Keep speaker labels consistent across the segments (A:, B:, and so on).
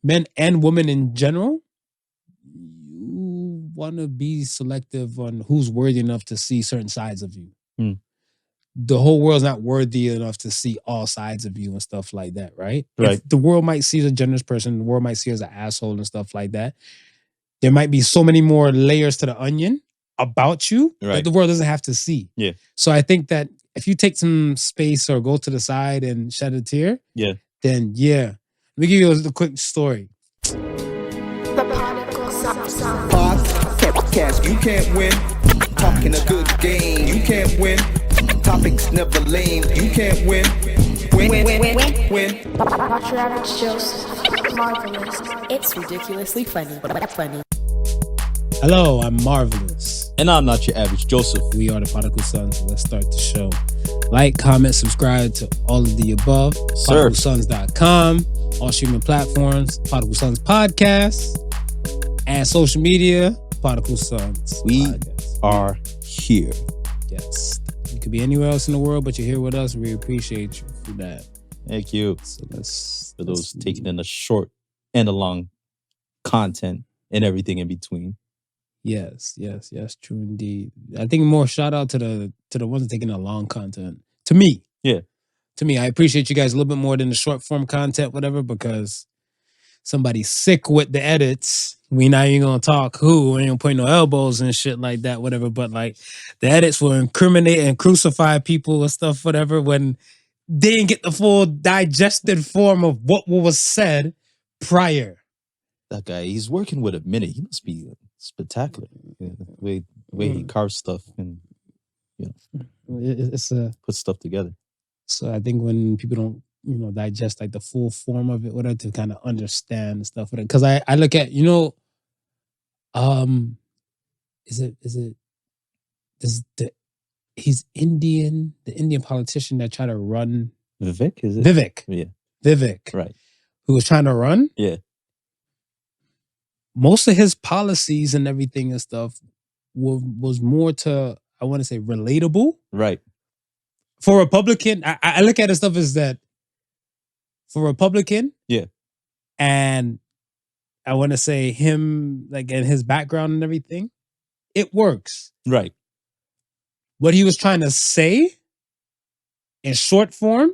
A: men and women in general, you want to be selective on who's worthy enough to see certain sides of you. The whole world's not worthy enough to see all sides of you and stuff like that, right?
B: Right.
A: If the world might see you as a generous person, the world might see you as an asshole and stuff like that. There might be so many more layers to the onion about you that the world doesn't have to see.
B: Yeah.
A: So I think that if you take some space or go to the side and shed a tear, then Let me give you a quick story.
C: The Podical podcast, you can't win. Talking a good game, you can't win. Topics never lame, you can't win. Win.
D: Not your average Joseph. Marvelous. It's ridiculously funny.
A: Hello, I'm Marvelous.
B: And I'm not your average Joseph.
A: We are the Podical Sons. Let's start the show. Like, comment, subscribe to all of the above. PodicalSons.com. All streaming platforms. Podical Sons Podcast. And social media. Podical Sons
B: We
A: Podcast.
B: are here.
A: Yes. You could be anywhere else in the world, but you're here with us. We appreciate you for that.
B: Thank you.
A: So let's
B: For those taking in the short and the long content and everything in between.
A: Yes, true indeed. I think more shout out to the ones taking the long content. To me.
B: Yeah.
A: To me, I appreciate you guys a little bit more than the short form content, whatever, because somebody's sick with the edits. We not even gonna talk who, we ain't gonna point no elbows and shit like that, whatever. But like the edits will incriminate and crucify people and stuff, whatever, when they didn't get the full digested form of what was said prior.
B: That guy, he's working with a minute. He must be spectacular. Yeah, the way he carves stuff and
A: It's
B: put stuff together. So
A: I think when people don't, digest like the full form of it, whatever, to kind of understand the stuff with it. Because I look at, he's Indian, the Indian politician that tried to run.
B: Vivek, is it?
A: Vivek.
B: Yeah.
A: Vivek.
B: Right.
A: Who was trying to run.
B: Yeah.
A: Most of his policies and everything and stuff was more to, I want to say, relatable.
B: Right.
A: For Republican, I look at his stuff as that for Republican.
B: Yeah.
A: And I want to say him, like, and his background and everything, it works.
B: Right.
A: What he was trying to say in short form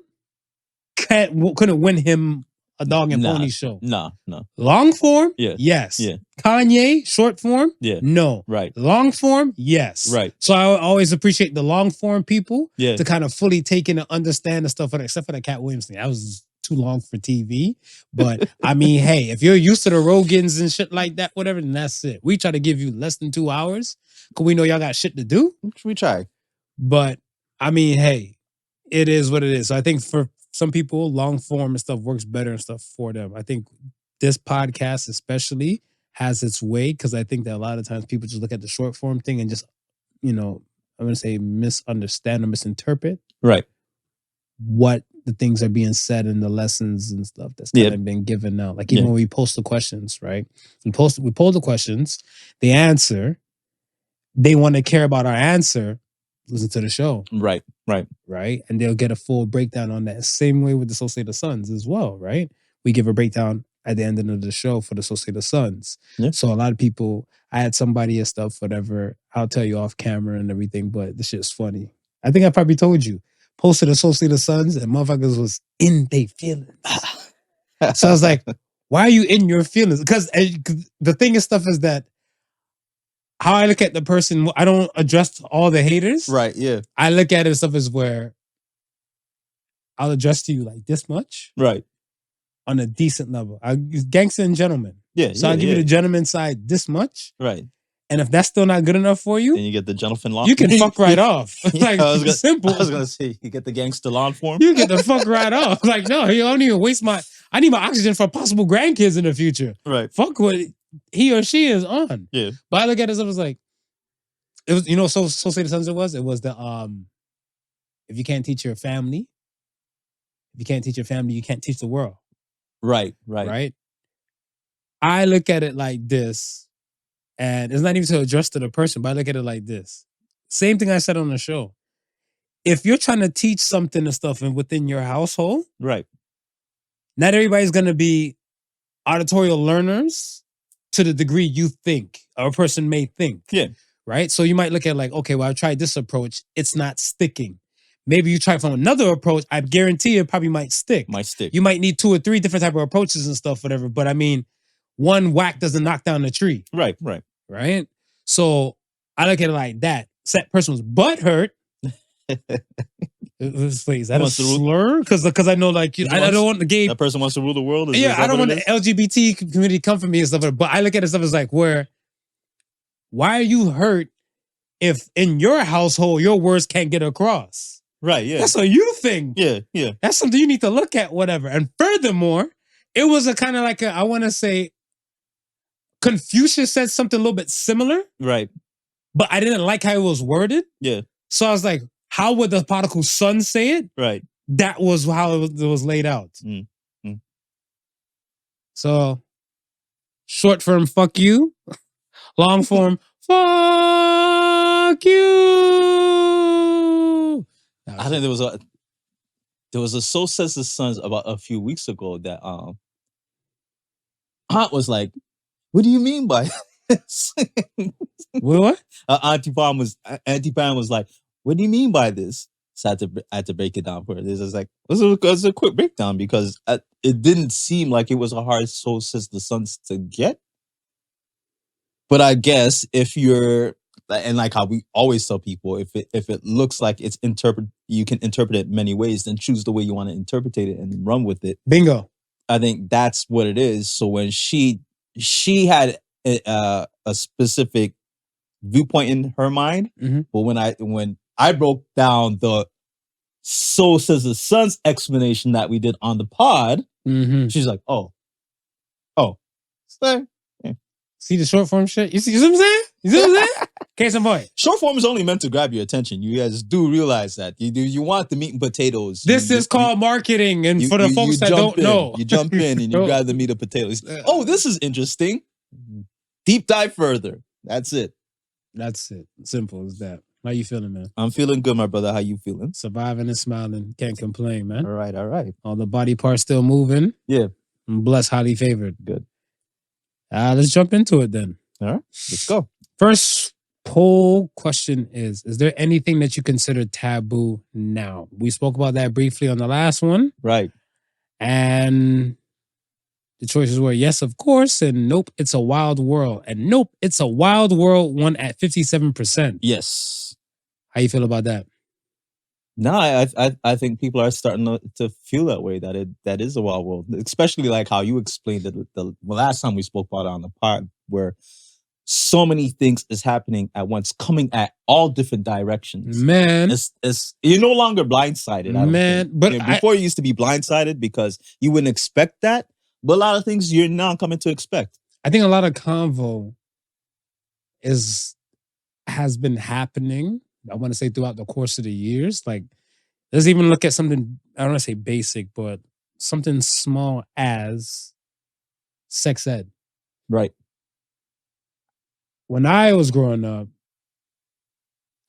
A: couldn't win him a dog and pony show.
B: No.
A: Long form?
B: Yeah.
A: Yes.
B: Yeah.
A: Kanye, short form?
B: Yeah.
A: No.
B: Right.
A: Long form? Yes.
B: Right.
A: So I always appreciate the long form people
B: Yeah.
A: to kind of fully take in and understand the stuff, except for the Cat Williams thing. That was too long for TV. But I mean, hey, if you're used to the Rogans and shit like that, whatever, then that's it. We try to give you less than 2 hours because we know y'all got shit to do.
B: We try.
A: But I mean, hey, it is what it is. So I think for some people, long form and stuff works better and stuff for them. I think this podcast especially has its way because I think that a lot of times people just look at the short form thing and just, I'm going to say misunderstand or misinterpret what the things are being said in the lessons and stuff that's kind of been given out. Like even when we post the questions, right? We poll the questions, the answer, they want to care about our answer. Listen to the show.
B: Right.
A: And they'll get a full breakdown on that. Same way with the Associated Sons as well, right? We give a breakdown at the end of the show for the Associated Sons.
B: Yeah.
A: So a lot of people, I had somebody and stuff, whatever, I'll tell you off camera and everything, but the shit's funny. I think I probably told you, posted Associated Sons and motherfuckers was in their feelings. So I was like, why are you in your feelings? Because the thing is stuff is that how I look at the person, I don't address all the haters.
B: Right, yeah.
A: I look at it stuff as where I'll address to you like this much.
B: Right.
A: On a decent level. Gangster and gentleman.
B: Yeah.
A: So I'll give you the gentleman side this much.
B: Right.
A: And if that's still not good enough for you,
B: then you get the gentleman law.
A: You can fuck right off. Like, simple.
B: I was going to say, you get the gangster law form.
A: You get the fuck right off. Like, no, you don't even waste I need my oxygen for possible grandkids in the future.
B: Right.
A: Fuck what he or she is on.
B: Yeah.
A: But I look at it, it was like, it was, so say the sons it was the, if you can't teach your family, you can't teach the world.
B: Right.
A: I look at it like this, and it's not even to address to the person, but I look at it like this. Same thing I said on the show. If you're trying to teach something and stuff within your household,
B: right,
A: not everybody's going to be auditorial learners to the degree you think or a person may think.
B: Yeah.
A: Right? So you might look at like, okay, well, I tried this approach. It's not sticking. Maybe you try from another approach. I guarantee it probably might stick. You might need 2 or 3 different type of approaches and stuff, whatever. But I mean, one whack doesn't knock down the tree.
B: Right.
A: Right? So I look at it like that. That person was butthurt. Is that a slur? Because I know, like, I don't want the gay.
B: That person wants to rule the world.
A: I don't want the LGBT community to come for me and stuff. But I look at it stuff as like, why are you hurt if in your household your words can't get across?
B: Right. Yeah.
A: That's a you thing.
B: Yeah.
A: That's something you need to look at. Whatever. And furthermore, it was a kind of like I want to say, Confucius said something a little bit similar.
B: Right.
A: But I didn't like how it was worded.
B: Yeah.
A: So I was like, how would the Podical son say it?
B: Right.
A: That was how it was laid out. So, short form, fuck you. Long form, fuck you.
B: I think there was a So Says the Sons about a few weeks ago that Aunt was like, what do you mean by this?
A: What?
B: Auntie Pam was like, what do you mean by this? So I had to break it down for her. This is like, it's a quick breakdown because it didn't seem like it was a hard So Says the Sons to get. But I guess if you're, and like how we always tell people, if it looks like it's you can interpret it many ways, then choose the way you want to interpret it and run with it.
A: Bingo.
B: I think that's what it is. So when she had a specific viewpoint in her mind, but when I broke down the So Says the Sons explanation that we did on the pod, she's like, oh. So, yeah.
A: See the short form shit? You see what I'm saying? You see what I'm saying? Case in point.
B: Short form is only meant to grab your attention. You guys do realize that. You want the meat and potatoes.
A: This is called marketing, and for the folks that don't know.
B: You jump in and you grab the meat and potatoes. Oh, this is interesting. Deep dive further. That's it.
A: That's it. Simple as that. How you feeling, man?
B: I'm feeling good, my brother. How you feeling?
A: Surviving and smiling. Can't complain, man.
B: All right.
A: All the body parts still moving.
B: Yeah.
A: I'm blessed, highly favored.
B: Good.
A: Let's jump into it then.
B: All right. Let's go.
A: First poll question is there anything that you consider taboo now? We spoke about that briefly on the last one.
B: Right.
A: And the choices were yes, of course, and nope, it's a wild world. And nope, it's a wild world won at 57%.
B: Yes.
A: How you feel about that?
B: No, I think people are starting to feel that way, that is a wild world. Especially like how you explained it the last time we spoke about it on the pod, where so many things is happening at once, coming at all different directions.
A: Man.
B: It's you're no longer blindsided.
A: Man, but
B: before you used to be blindsided because you wouldn't expect that. But a lot of things you're now coming to expect.
A: I think a lot of convo has been happening, I want to say, throughout the course of the years. Like, let's even look at something, I don't want to say basic, but something small as sex ed.
B: Right.
A: When I was growing up,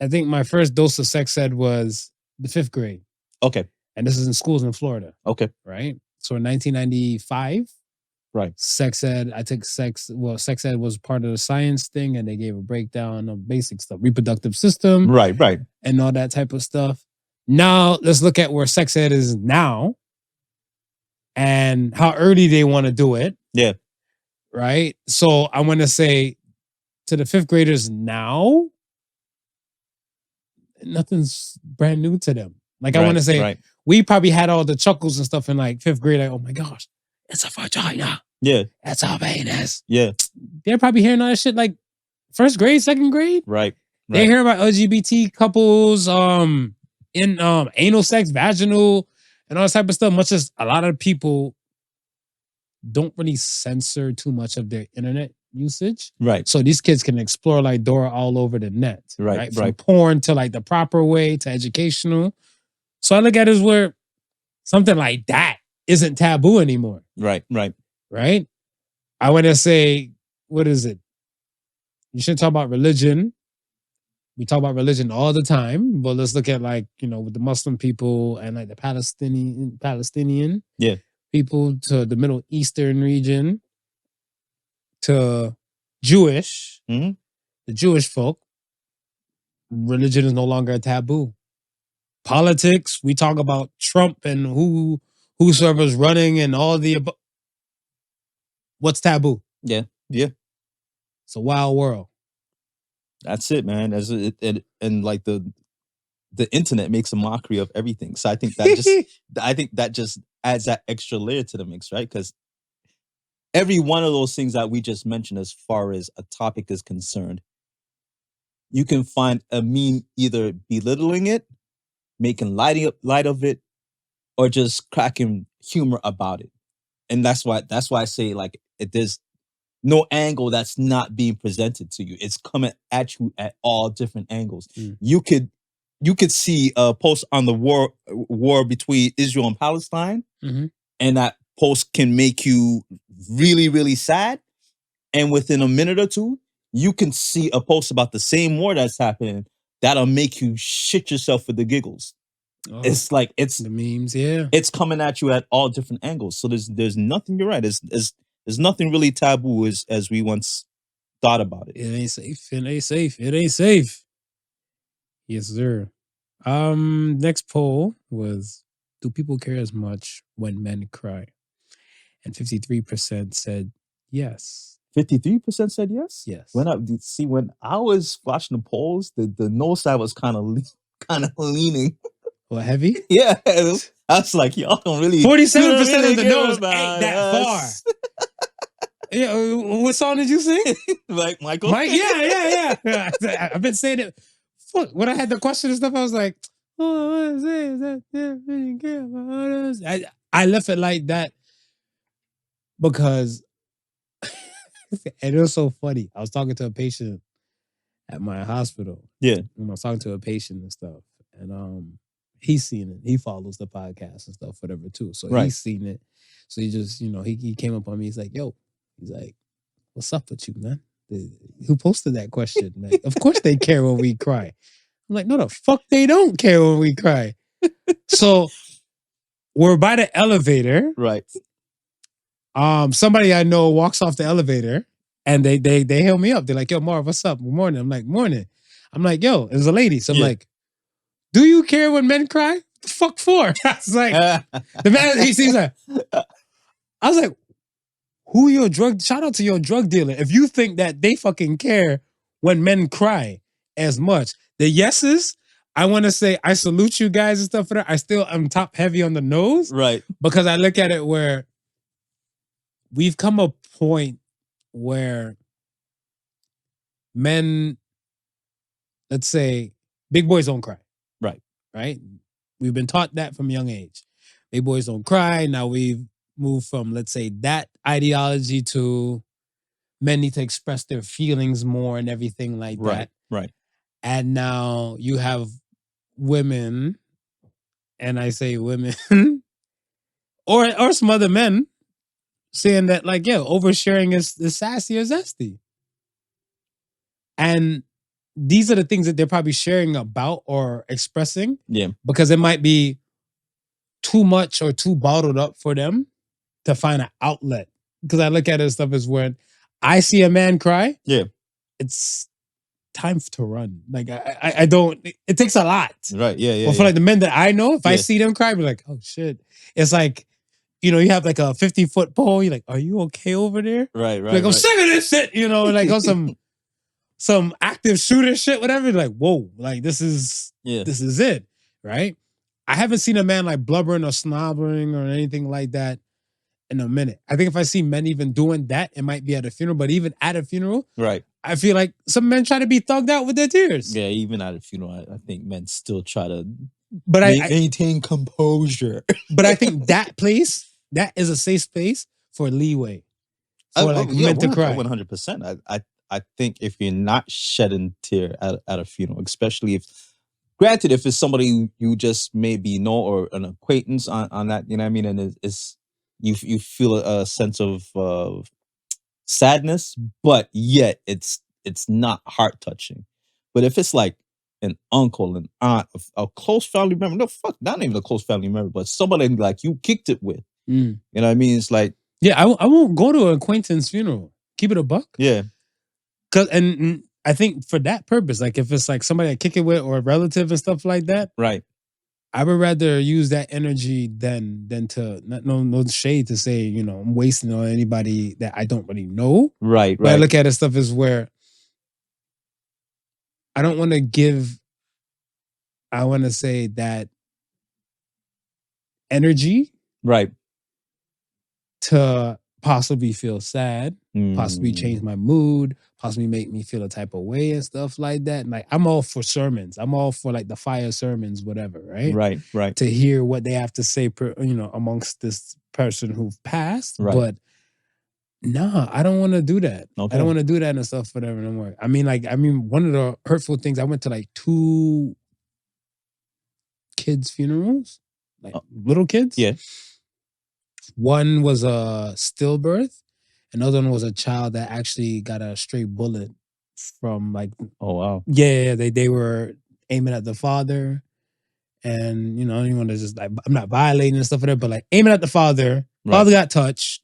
A: I think my first dose of sex ed was the 5th grade.
B: Okay.
A: And this is in schools in Florida.
B: Okay.
A: Right? So in 1995,
B: right,
A: sex ed, sex ed was part of the science thing, and they gave a breakdown of basic stuff, reproductive system,
B: right,
A: and all that type of stuff. Now, let's look at where sex ed is now and how early they want to do it.
B: Yeah.
A: Right? So I want to say to the 5th graders now, nothing's brand new to them. Like, I want to say, we probably had all the chuckles and stuff in like 5th grade. Like, oh my gosh, it's a vagina.
B: Yeah.
A: That's a penis.
B: Yeah.
A: They're probably hearing all that shit like 1st grade, 2nd grade.
B: Right.
A: They hear about LGBT couples, in anal sex, vaginal, and all that type of stuff. Much as a lot of people don't really censor too much of their internet usage.
B: Right.
A: So these kids can explore like Dora all over the net.
B: Right.
A: From porn to like the proper way to educational. So I look at it as where something like that isn't taboo anymore.
B: Right.
A: I want to say, what is it? You shouldn't talk about religion. We talk about religion all the time, but let's look at like, with the Muslim people and like the Palestinian.
B: Yeah.
A: people to the Middle Eastern region to Jewish,
B: Mhm.
A: the Jewish folk, religion is no longer a taboo. Politics, we talk about Trump and whosoever's running and all the above. What's taboo?
B: Yeah.
A: It's a wild world.
B: That's it, man. And like the internet makes a mockery of everything. So I think that just adds that extra layer to the mix, right? Because every one of those things that we just mentioned, as far as a topic is concerned, you can find a meme either belittling it, making light of it, or just cracking humor about it. And that's why I say, like, there's no angle that's not being presented to you. It's coming at you at all different angles.
A: Mm.
B: You could see a post on the war between Israel and Palestine,
A: Mhm.
B: and that post can make you really, really sad. And within a minute or two, you can see a post about the same war that's happening that'll make you shit yourself with the giggles.
A: Oh,
B: It's like
A: the memes, yeah.
B: it's coming at you at all different angles. So there's nothing. You're right. There's nothing really taboo as we once thought about it.
A: It ain't safe. It ain't safe. It ain't safe. Yes, sir. Next poll was, do people care as much when men cry? And 53% said yes.
B: 53% said yes.
A: Yes.
B: When I was watching the polls, the no side was kind of leaning.
A: What, heavy?
B: Yeah, I was like, y'all don't really.
A: 47%
B: really
A: of the
B: care
A: no's
B: about
A: ain't that
B: us.
A: far. Yeah, what song did you sing?
B: Like Michael.
A: Mike? Yeah. I've been saying it. Fuck, when I had the question and stuff, I was like, oh, what is it? Is that they really care about us? I left it like that because, and it was so funny. I was talking to a patient at my hospital.
B: Yeah.
A: And I was talking to a patient and stuff. And he's seen it. He follows the podcast and stuff, whatever, too. So
B: Right.
A: he's seen it. So he just, he came up on me. He's like, yo, what's up with you, man? Who posted that question? Like, of course they care when we cry. I'm like, no, the fuck they don't care when we cry. So we're by the elevator.
B: Right.
A: Somebody I know walks off the elevator and they hail me up. They're like, yo, Marv, what's up? Good morning. I'm like, morning. I'm like, yo, there's a lady. So I'm like, do you care when men cry? The fuck for? I was like, the man, he seems like, I was like, shout out to your drug dealer. If you think that they fucking care when men cry as much, the yeses, I want to say I salute you guys and stuff for that. I still am top heavy on the nose.
B: Right.
A: Because I look at it where we've come a point where men, let's say, big boys don't cry. Right? We've been taught that from a young age. Big boys don't cry. Now we've moved from, let's say, that ideology to men need to express their feelings more and everything like that.
B: Right.
A: And now you have women, and I say women, or some other men saying that, like, yeah, oversharing is sassy or zesty. And these are the things that they're probably sharing about or expressing.
B: Yeah.
A: Because it might be too much or too bottled up for them to find an outlet. Because I look at it as stuff as when I see a man cry, it's time to run. Like, I don't, it takes a lot.
B: Right. Yeah.
A: But for like the men that I know, if I see them cry, I'd be like, oh shit. It's like, you have like a 50-foot pole. You're like, are you okay over there?
B: Right.
A: Like, I'm sick of this shit. Like on some active shooter shit, whatever. Like, whoa, like this is it, right? I haven't seen a man like blubbering or snobbering or anything like that in a minute. I think if I see men even doing that, it might be at a funeral. But even at a funeral,
B: right,
A: I feel like some men try to be thugged out with their tears.
B: Yeah, even at a funeral, I think men still try to
A: maintain
B: composure.
A: But I think that is a safe space for leeway. For men to cry.
B: 100%. I think if you're not shedding tear at a funeral, especially granted, if it's somebody you just maybe know or an acquaintance on that, you know what I mean? And it's you feel a sense of sadness, but yet it's not heart touching. But if it's like an uncle, an aunt, a close family member, not even a close family member, but somebody like you kicked it with,
A: Mm.
B: You know what I mean? It's like,
A: Yeah, I won't go to an acquaintance funeral. Keep it a buck.
B: yeah,
A: And I think for that purpose, like if it's like somebody I kick it with or a relative and stuff like that,
B: right,
A: I would rather use that energy than to no shade to say, you know, I'm wasting on anybody that I don't really know.
B: right,
A: But I
B: right,
A: look at it stuff as where I don't want to give, I want to say that energy
B: right.
A: to possibly feel sad, possibly
B: Mm.
A: change my mood, possibly make me feel a type of way and stuff like that. And like I'm all for sermons. I'm all for like the fire sermons, whatever, right?
B: Right, right,
A: To hear what they have to say, you know, amongst this person who passed.
B: right.
A: But nah, I don't want to do that. I
B: Okay.
A: don't want to do that and stuff, whatever. No more. I mean, one of the hurtful things, I went to like 2 kids' funerals, like little kids.
B: Yeah.
A: One was a stillbirth. Another one was a child that actually got a stray bullet from like,
B: Oh wow.
A: yeah, they were aiming at the father. And, you know, I don't want to just like, I'm not violating and stuff like that, but like aiming at the father,
B: Right.
A: father got touched,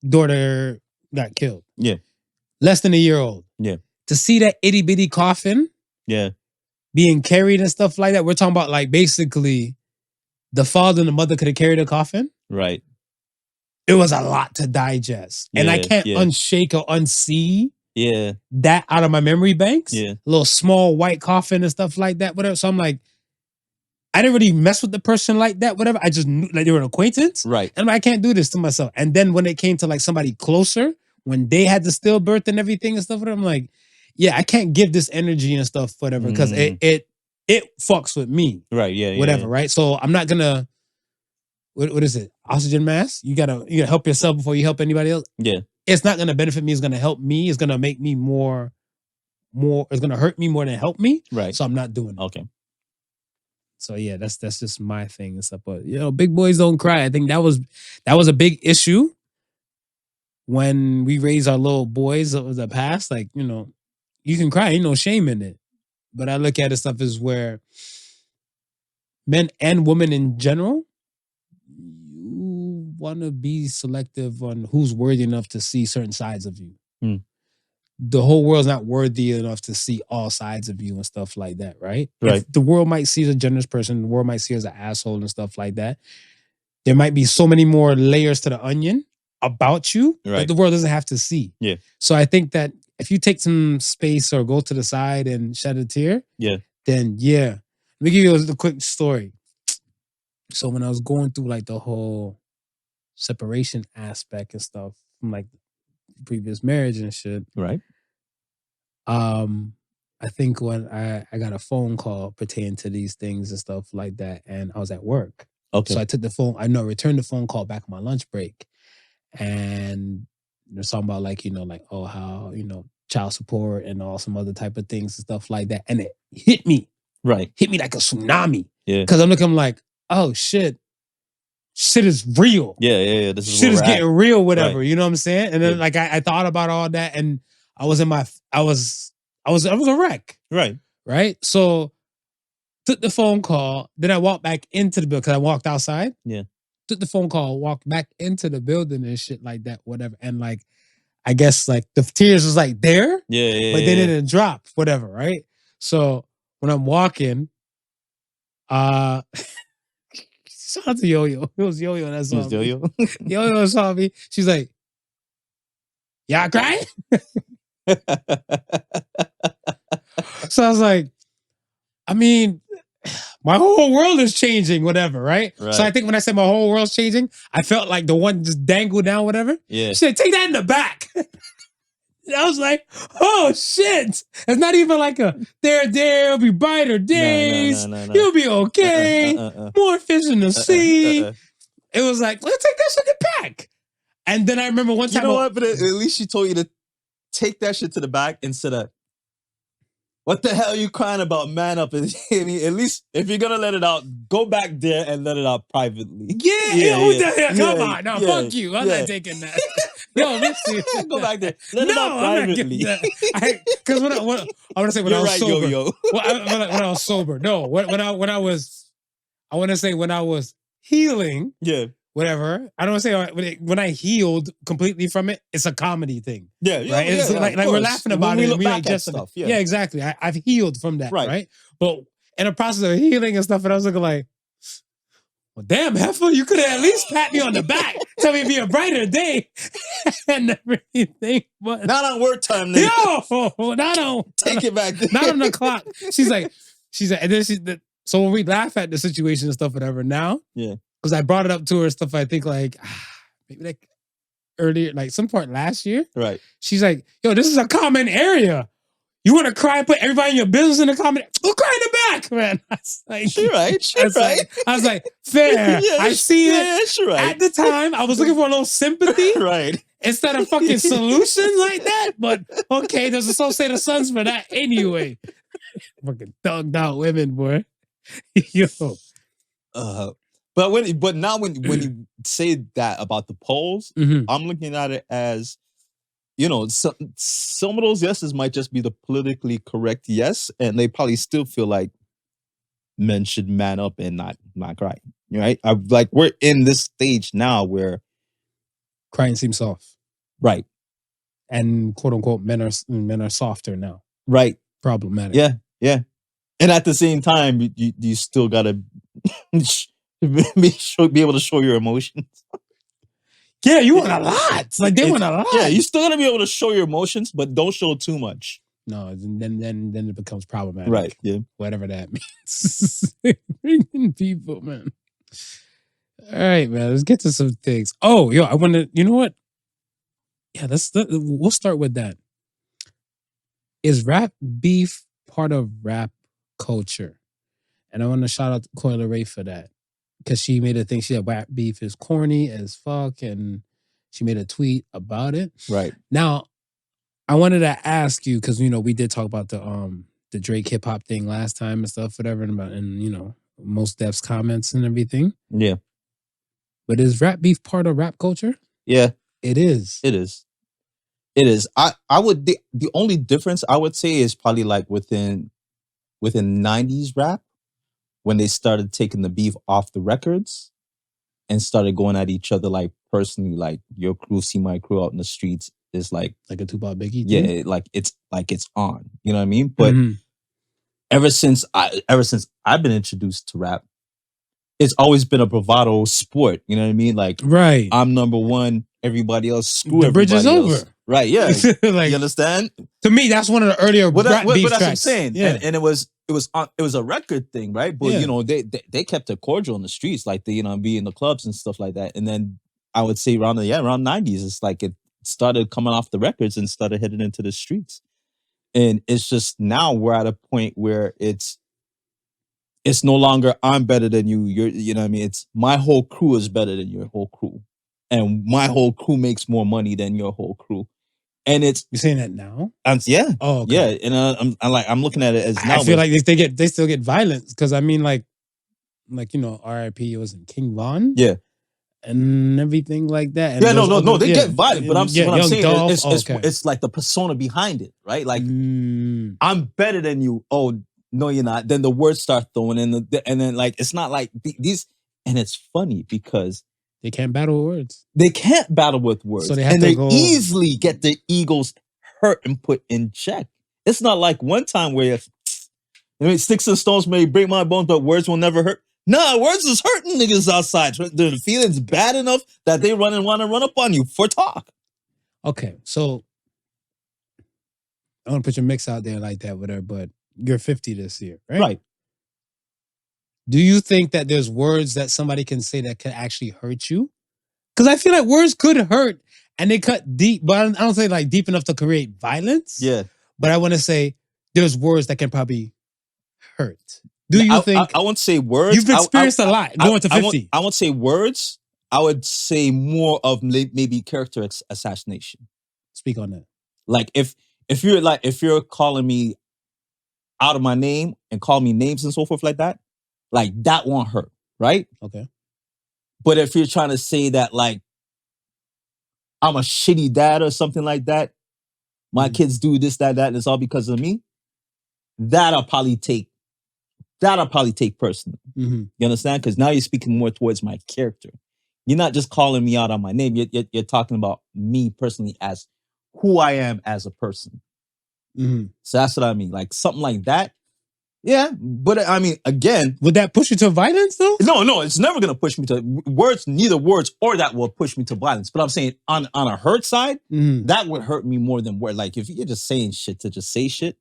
A: daughter got killed.
B: Yeah.
A: Less than a year old.
B: Yeah.
A: To see that itty bitty coffin
B: Yeah.
A: being carried and stuff like that, we're talking about like basically the father and the mother could have carried a coffin.
B: Right.
A: It was a lot to digest. And I
B: Yeah,
A: can't
B: yeah.
A: unshake or unsee
B: Yeah.
A: that out of my memory banks.
B: Yeah.
A: A little small white coffin and stuff like that, whatever. So I'm like, I didn't really mess with the person like that, whatever. I just knew like they were an acquaintance.
B: Right.
A: And I'm like, I can't do this to myself. And then when it came to like somebody closer, when they had the stillbirth and everything and stuff, I'm like, yeah, I can't give this energy and stuff, whatever, because it fucks with me.
B: Right. Yeah.
A: Whatever,
B: Yeah.
A: right? So I'm not gonna what is it? Oxygen mask? You gotta help yourself before you help anybody else.
B: Yeah.
A: It's not gonna benefit me, it's gonna help me, it's gonna make me more, it's gonna hurt me more than help me.
B: Right.
A: So I'm not doing it.
B: Okay.
A: So yeah, that's just my thing and stuff. But big boys don't cry. I think that was a big issue when we raise our little boys of the past. Like, you can cry, ain't no shame in it. But I look at it stuff as where men and women in general, you want to be selective on who's worthy enough to see certain sides of you. The whole world's not worthy enough to see all sides of you and stuff like that, right?
B: Right.
A: If the world might see as a generous person, the world might see as an asshole and stuff like that. There might be so many more layers to the onion about you that the world doesn't have to see.
B: Yeah.
A: So I think that if you take some space or go to the side and shed a tear, then yeah. Let me give you a quick story. So when I was going through like the whole separation aspect and stuff from like previous marriage and shit,
B: right?
A: I think when I got a phone call pertaining to these things and stuff like that, and I was at work.
B: Okay.
A: So I took the phone, returned the phone call back on my lunch break. And they're talking about like, oh, how, child support and all some other type of things and stuff like that. And it hit me.
B: Right.
A: Hit me like a tsunami.
B: Yeah.
A: Because I'm like, oh shit. Shit is real.
B: Yeah. This is
A: shit is getting real, whatever.
B: Right.
A: You know what I'm saying? And then like I thought about all that, and I was a wreck.
B: Right.
A: Right. So took the phone call. Then I walked back into the building because I walked outside.
B: Yeah.
A: Took the phone call, walked back into the building and shit like that, whatever. And like, I guess like the tears was like there.
B: Yeah.
A: But they didn't drop, whatever. Right. So when I'm walking, shout out to Yo-Yo. It was Yo-Yo that saw me.
B: Yo-Yo?
A: Yo-Yo saw me. She's like, y'all crying? So I was like, I mean, my whole world is changing, whatever, right? So I think when I said my whole world's changing, I felt like the one just dangled down, whatever.
B: Yeah.
A: She said, take that in the back. And I was like, oh shit. It's not even like there'll be brighter days.
B: No.
A: You'll be okay. More fish in the sea. It was like, let's take that shit in the back. And then I remember one time.
B: You know what? But at least she told you to take that shit to the back instead of, what the hell are you crying about? Man up. I mean, at least if you're going to let it out, go back there and let it out privately.
A: What the hell? Come on. No, fuck you. I'm not taking that. Yo, listen.
B: Go back there. Let it out privately.
A: Because I want to say when I was sober.
B: Yo-Yo.
A: When I was sober. No, when I was, I want to say when I was healing.
B: Yeah.
A: whatever. I don't want to say when I healed completely from it, it's a comedy thing.
B: Yeah,
A: Right? It's like we're laughing about
B: when
A: it.
B: we
A: And
B: look
A: we
B: back
A: like
B: at
A: just
B: stuff.
A: yeah, exactly. I've healed from that,
B: Right.
A: right? But in the process of healing and stuff, and I was looking like, well, damn, heifer, you could have at least pat me on the back, tell me it'd be a brighter day, and everything. But
B: Not on work time, nigga.
A: yo, not on
B: Take it back.
A: not on the clock. She's like, and then so when we laugh at the situation and stuff, whatever. Now,
B: Yeah.
A: because I brought it up to her stuff. I think like maybe like earlier, like some part last year.
B: Right.
A: She's like, yo, this is a common area. You want to cry and put everybody in your business in the comment? Go cry in the back, man. I was like,
B: She right. She right.
A: I was like, fair.
B: Yeah,
A: I see it.
B: Yeah, she right.
A: At the time, I was looking for a little sympathy
B: Right.
A: instead of fucking solutions like that. But okay, there's Associated Sons for that anyway. Fucking thugged out women, boy. Yo.
B: But now when you say that about the polls, I'm looking at it as, you know, some of those yeses might just be the politically correct yes, and they probably still feel like men should man up and not cry. Right? Like we're in this stage now where
A: Crying seems soft.
B: Right.
A: And quote unquote men are softer now.
B: Right.
A: Problematic.
B: Yeah. Yeah. And at the same time, you still gotta be able to show your emotions.
A: Yeah, you want a lot. Like they want a lot.
B: Yeah, you still gotta be able to show your emotions, but don't show too much.
A: No, then it becomes problematic.
B: Right. Yeah.
A: Whatever that means. Freaking people, man. All right, man. Let's get to some things. Oh, yo, I want to. You know what? Yeah, we'll start with that. Is rap beef part of rap culture? And I want to shout out Coyle Ray for that. Because she made a thing, she said rap beef is corny as fuck, and she made a tweet about it.
B: Right.
A: Now, I wanted to ask you, because, you know, we did talk about the Drake hip hop thing last time and stuff, whatever, and you know, Mos Def's comments and everything.
B: Yeah.
A: But is rap beef part of rap culture?
B: Yeah.
A: It is.
B: It is. It is. I would the only difference I would say is probably like within 90s rap, when they started taking the beef off the records and started going at each other like personally, like your crew see my crew out in the streets is like
A: a Tupac Biggie thing?
B: Yeah, like it's on. You know what I mean? But ever since I've been introduced to rap, it's always been a bravado sport. You know what I mean? Like,
A: right.
B: I'm number one. Everybody else, screw
A: the bridge is
B: everybody
A: over.
B: Else. Right? Yeah.
A: Like,
B: you understand?
A: To me, that's one of the earlier rap beef
B: that's
A: tracks.
B: what I'm saying.
A: Yeah.
B: And it was a record thing, right? But you know, they kept it cordial in the streets, like they, you know, be in the clubs and stuff like that. And then I would say around 90s, it's like it started coming off the records and started heading into the streets. And it's just now we're at a point where it's no longer I'm better than you. You know what I mean? It's my whole crew is better than your whole crew. And my whole crew makes more money than your whole crew. And it's
A: you're saying that now?
B: Yeah.
A: Oh, okay.
B: Yeah. And I'm looking at it as now.
A: I feel like they still get violence because I mean like you know, R.I.P. was in King Von.
B: Yeah.
A: And everything like that. And
B: yeah, no, they get violent, but what I'm saying
A: Dolph,
B: it's like the persona behind it, right? Like I'm better than you. Oh no, you're not. Then the words start throwing in, and then like it's not like these. And it's funny because
A: they can't battle words.
B: They can't battle with words,
A: so they
B: easily get their egos hurt and put in check. It's not like one time where sticks and stones may break my bones, but words will never hurt. Nah, words is hurting niggas outside. The feeling's bad enough that they want to run up on you for talk.
A: Okay, so I want to put your mix out there like that, whatever, but you're 50 this year, right?
B: Right.
A: Do you think that there's words that somebody can say that could actually hurt you? Because I feel like words could hurt and they cut deep, but I don't say like deep enough to create violence.
B: Yeah.
A: But I want to say there's words that can probably hurt. Do you think?
B: I won't say words.
A: You've experienced a lot going to 50.
B: I won't say words. I would say more of maybe character assassination.
A: Speak on that.
B: Like if you're calling me out of my name and call me names and so forth like that won't hurt, right?
A: Okay.
B: But if you're trying to say that like I'm a shitty dad or something like that, my kids do this, that, and it's all because of me, that'll probably take personally.
A: Mm-hmm.
B: You understand? Because now you're speaking more towards my character. You're not just calling me out on my name. You're talking about me personally as who I am as a person. So that's what I mean. Like something like that. Yeah, but I mean, again,
A: would that push you to violence though?
B: No, it's never gonna push me to words. Neither words or that will push me to violence. But I'm saying on a hurt side, that would hurt me more than word. Like if you're just saying shit to just say shit,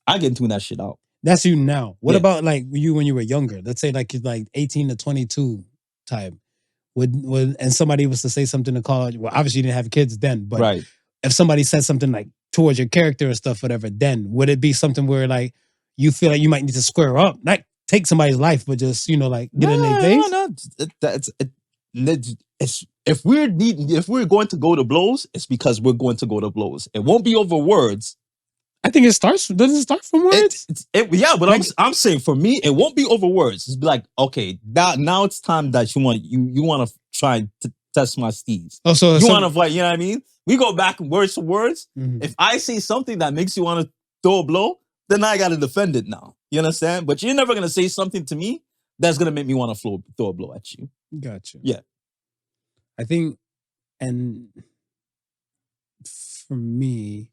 B: I get tune that shit out.
A: That's you now. What about like you when you were younger? Let's say like you're like 18 to 22 type. Would and somebody was to say something to call. Well, obviously you didn't have kids then, but if somebody said something like towards your character or stuff, whatever, then would it be something where like you feel like you might need to square up, not take somebody's life, but just like get in their face?
B: It's if we're going to go to blows, it's because we're going to go to blows. It won't be over words.
A: I think it starts. Does it start from words?
B: Yeah, but like, I'm saying for me, it won't be over words. It's be like, okay, now it's time that you want to try and test my steeds.
A: Oh, so
B: you want to fight? You know what I mean? We go back words to words. If I say something that makes you want to throw a blow, then I got to defend it now. You understand? But you're never gonna say something to me that's gonna make me want to throw a blow at you.
A: Gotcha.
B: Yeah,
A: I think, and for me,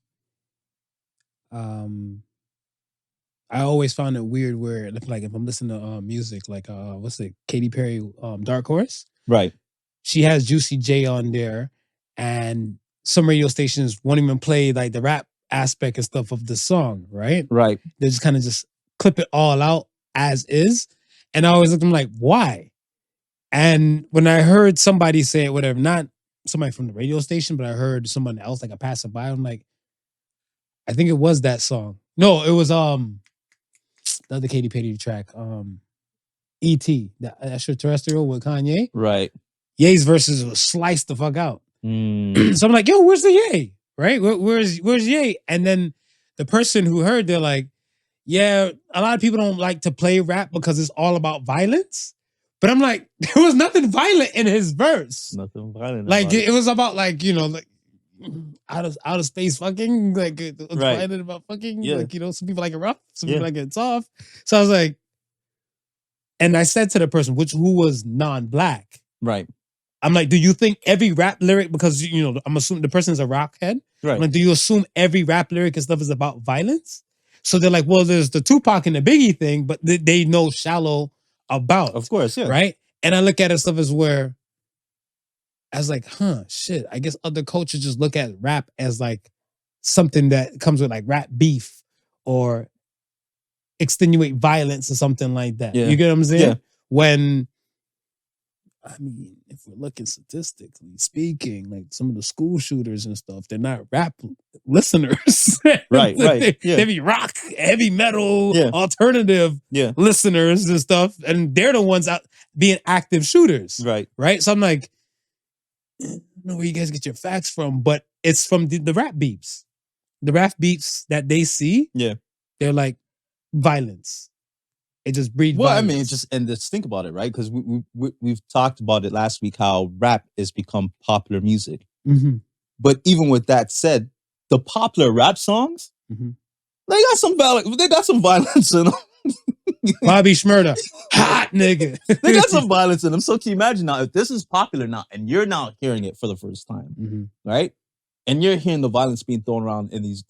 A: I always found it weird where like if I'm listening to music like what's it, Katy Perry, Dark Horse,
B: right?
A: She has Juicy J on there, and some radio stations won't even play like the rap aspect and stuff of the song, right?
B: Right.
A: They just kind of just clip it all out as is, and I always look at them like, why? And when I heard somebody say it, whatever, not somebody from the radio station, but I heard someone else like a passerby, I'm like, I think it was that song. No, it was the other Katy Perry track, E.T., the extraterrestrial with Kanye.
B: Right.
A: Ye's verses was sliced the fuck out. So I'm like, yo, where's the Ye? Right? Where's Ye? And then the person who heard, they're like, yeah, a lot of people don't like to play rap because it's all about violence. But I'm like, there was nothing violent in his verse.
B: Nothing violent.
A: Like it was about like, like out of space fucking. Like it's violent about fucking.
B: Yeah.
A: Like, some people like it rough, some people like it soft. So I was like, and I said to the person, who was non-black.
B: Right.
A: I'm like, do you think every rap lyric, because I'm assuming the person's a rock head.
B: Right.
A: I'm like, do you assume every rap lyric and stuff is about violence? So they're like, well, there's the Tupac and the Biggie thing, but they know shallow about.
B: Of course, yeah.
A: Right? And I look at it stuff as where I was like, shit. I guess other cultures just look at rap as like something that comes with like rap beef or extenuate violence or something like that.
B: Yeah.
A: You get what I'm saying?
B: Yeah.
A: When I mean, if we're looking statistically speaking, like some of the school shooters and stuff, they're not rap listeners.
B: Right.
A: They be rock, heavy metal, alternative listeners and stuff. And they're the ones out being active shooters. Right. So I'm like, I don't know where you guys get your facts from, but it's from the rap beeps. The rap beeps that they see, they're like violence. It just breeds violence.
B: I mean, just think about it, right? Because we've talked about it last week, how rap has become popular music. But even with that said, the popular rap songs, they got some violence in them.
A: Bobby Shmurda, hot nigga.
B: They got some violence in them. So can you imagine now, if this is popular now and you're now hearing it for the first time, right? And you're hearing the violence being thrown around in these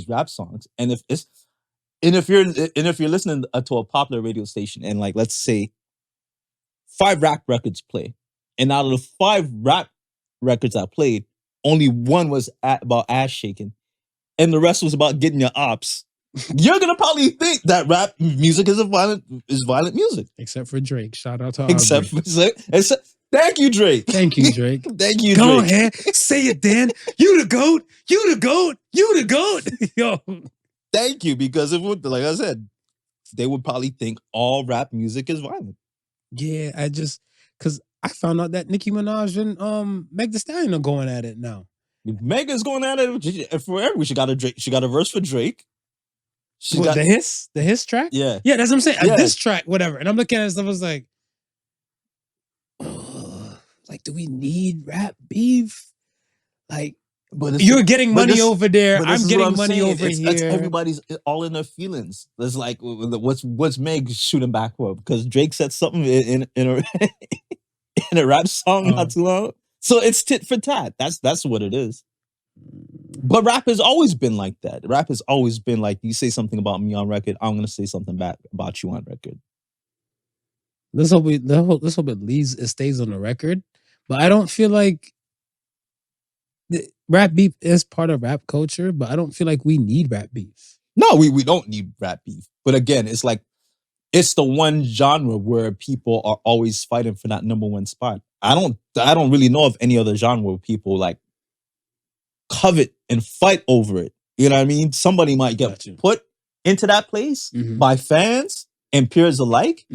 B: rap songs, and if you're listening to a popular radio station and like let's say 5 rap records play, and out of the 5 rap records I played, only one was about ass shaking, and the rest was about getting your ops, you're gonna probably think that rap music is violent music.
A: Except for Drake. Shout out to
B: except thank you, Drake.
A: Thank you, Drake.
B: Thank you, Drake.
A: Go ahead, say it, Dan. You the GOAT. You the GOAT. You the GOAT. Yo.
B: Thank you, because it would, like I said, they would probably think all rap music is violent.
A: Yeah, because I found out that Nicki Minaj and Meg Thee Stallion are going at it now.
B: Megan's going at it forever. She got a verse for Drake.
A: The hiss track?
B: Yeah.
A: Yeah, that's what I'm saying. A diss track, whatever. And I'm looking at stuff, I was like, do we need rap beef? Like, but you're getting money over there. I'm getting money over here.
B: Everybody's all in their feelings. There's like, what's Meg shooting back for? Because Drake said something in in a rap song
A: Oh.
B: not too long. So it's tit for tat. That's what it is. But rap has always been like that. Rap has always been like, you say something about me on record, I'm gonna say something back about you on record.
A: Let's hope it stays on the record. But I don't feel like rap beef is part of rap culture, but I don't feel like we need rap beef.
B: No, we don't need rap beef. But again, it's like, it's the one genre where people are always fighting for that number one spot. I don't really know of any other genre where people like covet and fight over it. You know what I mean? Somebody might get put into that place by fans and peers alike.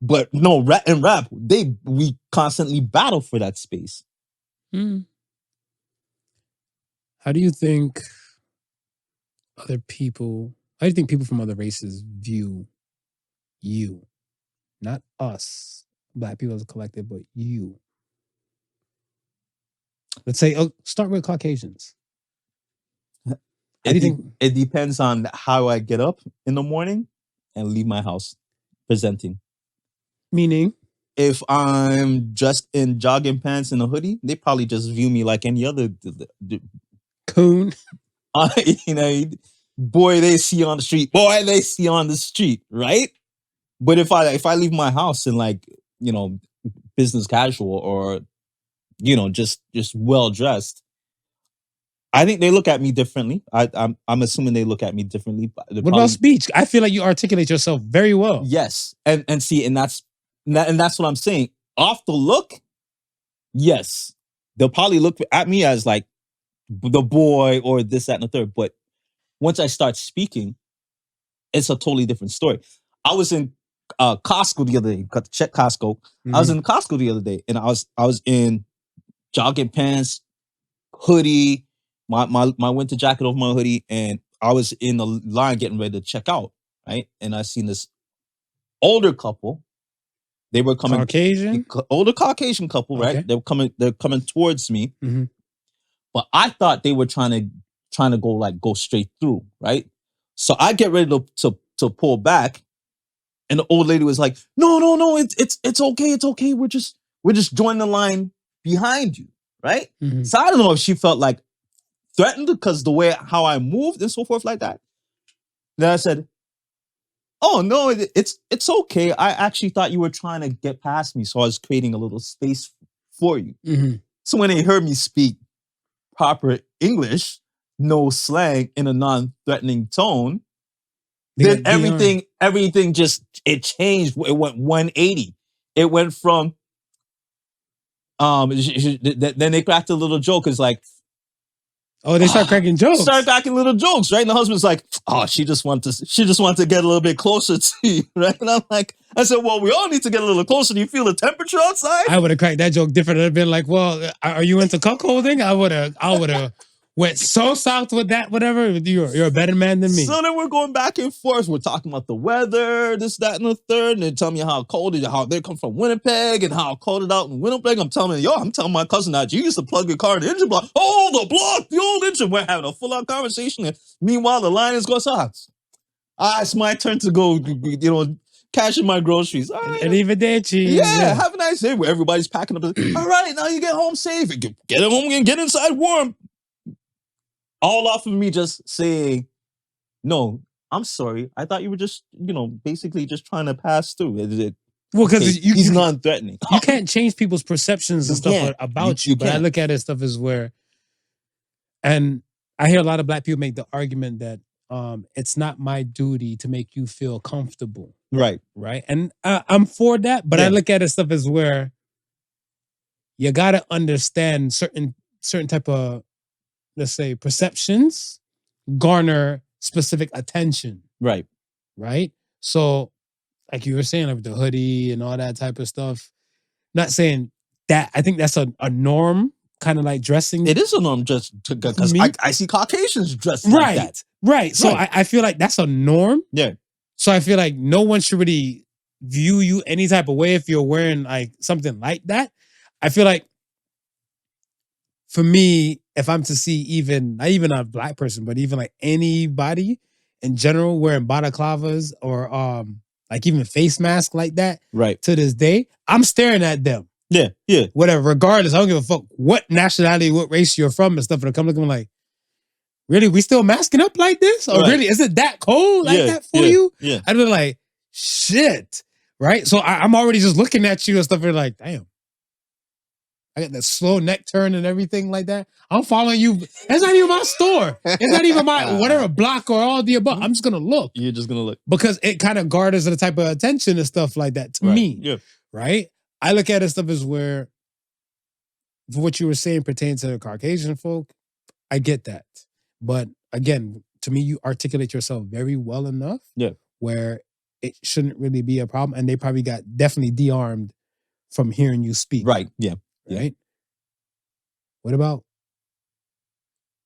B: But no, rap, we constantly battle for that space.
A: How do you think people from other races view you? Not us, Black people as a collective, but you. Let's say, start with Caucasians. How do you think?
B: It depends on how I get up in the morning and leave my house presenting.
A: Meaning?
B: If I'm dressed in jogging pants and a hoodie, they probably just view me like any other
A: coon.
B: You know, boy they see on the street, right? But if I leave my house in like, you know, business casual or, you know, just well dressed, I think they look at me differently. I'm assuming they look at me differently.
A: What about speech? I feel like you articulate yourself very well.
B: Yes, and that's what I'm saying. Off the look, yes, they'll probably look at me as like the boy or this, that, and the third. But once I start speaking, it's a totally different story. I was in Costco the other day. Got to check Costco. I was in Costco the other day, and I was in jogging pants, hoodie, my winter jacket over my hoodie, and I was in the line getting ready to check out, right? And I seen this older couple. They were coming, older Caucasian couple, right? Okay. They're coming towards me, but I thought they were trying to go straight through, right? So I get ready to pull back, and the old lady was like, "No, it's okay. We're just joining the line behind you, right?" So I don't know if she felt like threatened because the way how I moved and so forth like that. Then I said, "Oh no, it's okay. I actually thought you were trying to get past me, so I was creating a little space for you." So when they heard me speak proper English, no slang, in a non-threatening tone, then everything just it changed. It went 180. It went from then they cracked a little joke. It's like,
A: oh, they start cracking jokes.
B: Start cracking little jokes, right? And the husband's like, "Oh, she just wanted to get a little bit closer to you," right? And I'm like, I said, "Well, we all need to get a little closer. Do you feel the temperature outside?"
A: I would have cracked that joke different. I'd been like, "Well, are you into cuckolding?" I would have went so south with that. Whatever, you're a better man than me.
B: So then we're going back and forth. We're talking about the weather, this, that, and the third, and they tell me how cold it is, how they come from Winnipeg, and how cold it out in Winnipeg. I'm telling my cousin that you used to plug your car in the engine block. Oh, the block, the old engine. We're having a full-on conversation, and meanwhile the line is going south. It's my turn to go, you know, cash in my groceries. All right,
A: Arrivederci.
B: Yeah, have a nice day. Where everybody's packing up. All right, now you get home safe. Get home and get inside warm. All off of me just saying, "No, I'm sorry. I thought you were just, you know, basically just trying to pass through."
A: Well, because
B: he's non-threatening.
A: You can't change people's perceptions and stuff about you. But I look at it stuff as where, and I hear a lot of Black people make the argument that it's not my duty to make you feel comfortable.
B: Right.
A: And I'm for that, but I look at it stuff as where you got to understand certain type of, let's say, perceptions garner specific attention.
B: Right.
A: So, like you were saying, like the hoodie and all that type of stuff. Not saying that. I think that's a norm, kind of like dressing.
B: It is a norm just because I see Caucasians dressed like that.
A: Right. So I feel like that's a norm.
B: Yeah.
A: So I feel like no one should really view you any type of way if you're wearing like something like that. I feel like, for me, if I'm to see not even a Black person, but even like anybody in general wearing balaclavas or like even face masks like that,
B: right,
A: to this day, I'm staring at them.
B: Yeah.
A: whatever. Regardless, I don't give a fuck what nationality, what race you're from and stuff. And I come looking like, really, we still masking up like this? Or
B: Right.
A: really, is it that cold like that for you?
B: Yeah.
A: I'd be like, shit. Right? So I'm already just looking at you and stuff and like, damn. I got that slow neck turn and everything like that. I'm following you. That's not even my store. It's not even my whatever block or all the above. I'm just gonna look.
B: You're just gonna look.
A: Because it kind of garners the type of attention and stuff like that to me.
B: Yeah.
A: Right? I look at it stuff as where for what you were saying pertains to the Caucasian folk, I get that. But again, to me, you articulate yourself very well enough where it shouldn't really be a problem. And they probably got definitely de-armed from hearing you speak.
B: Right. Yeah.
A: Right? What about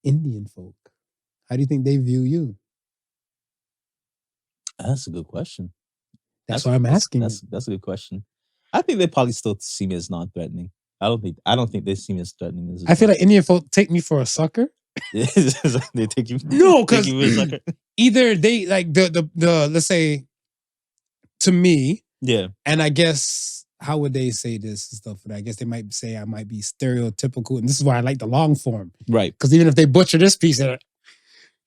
A: Indian folk? How do you think they view you?
B: That's a good question.
A: That's why I'm asking.
B: That's a good question. I think they probably still see me as non-threatening. I don't think they see me as threatening.
A: I feel like Indian folk take me for a sucker.
B: They take you.
A: No, because either they like the let's say to me.
B: Yeah.
A: And I guess how would they say this and stuff? I guess they might say I might be stereotypical, and this is why I like the long form,
B: right?
A: Because even if they butcher this piece, and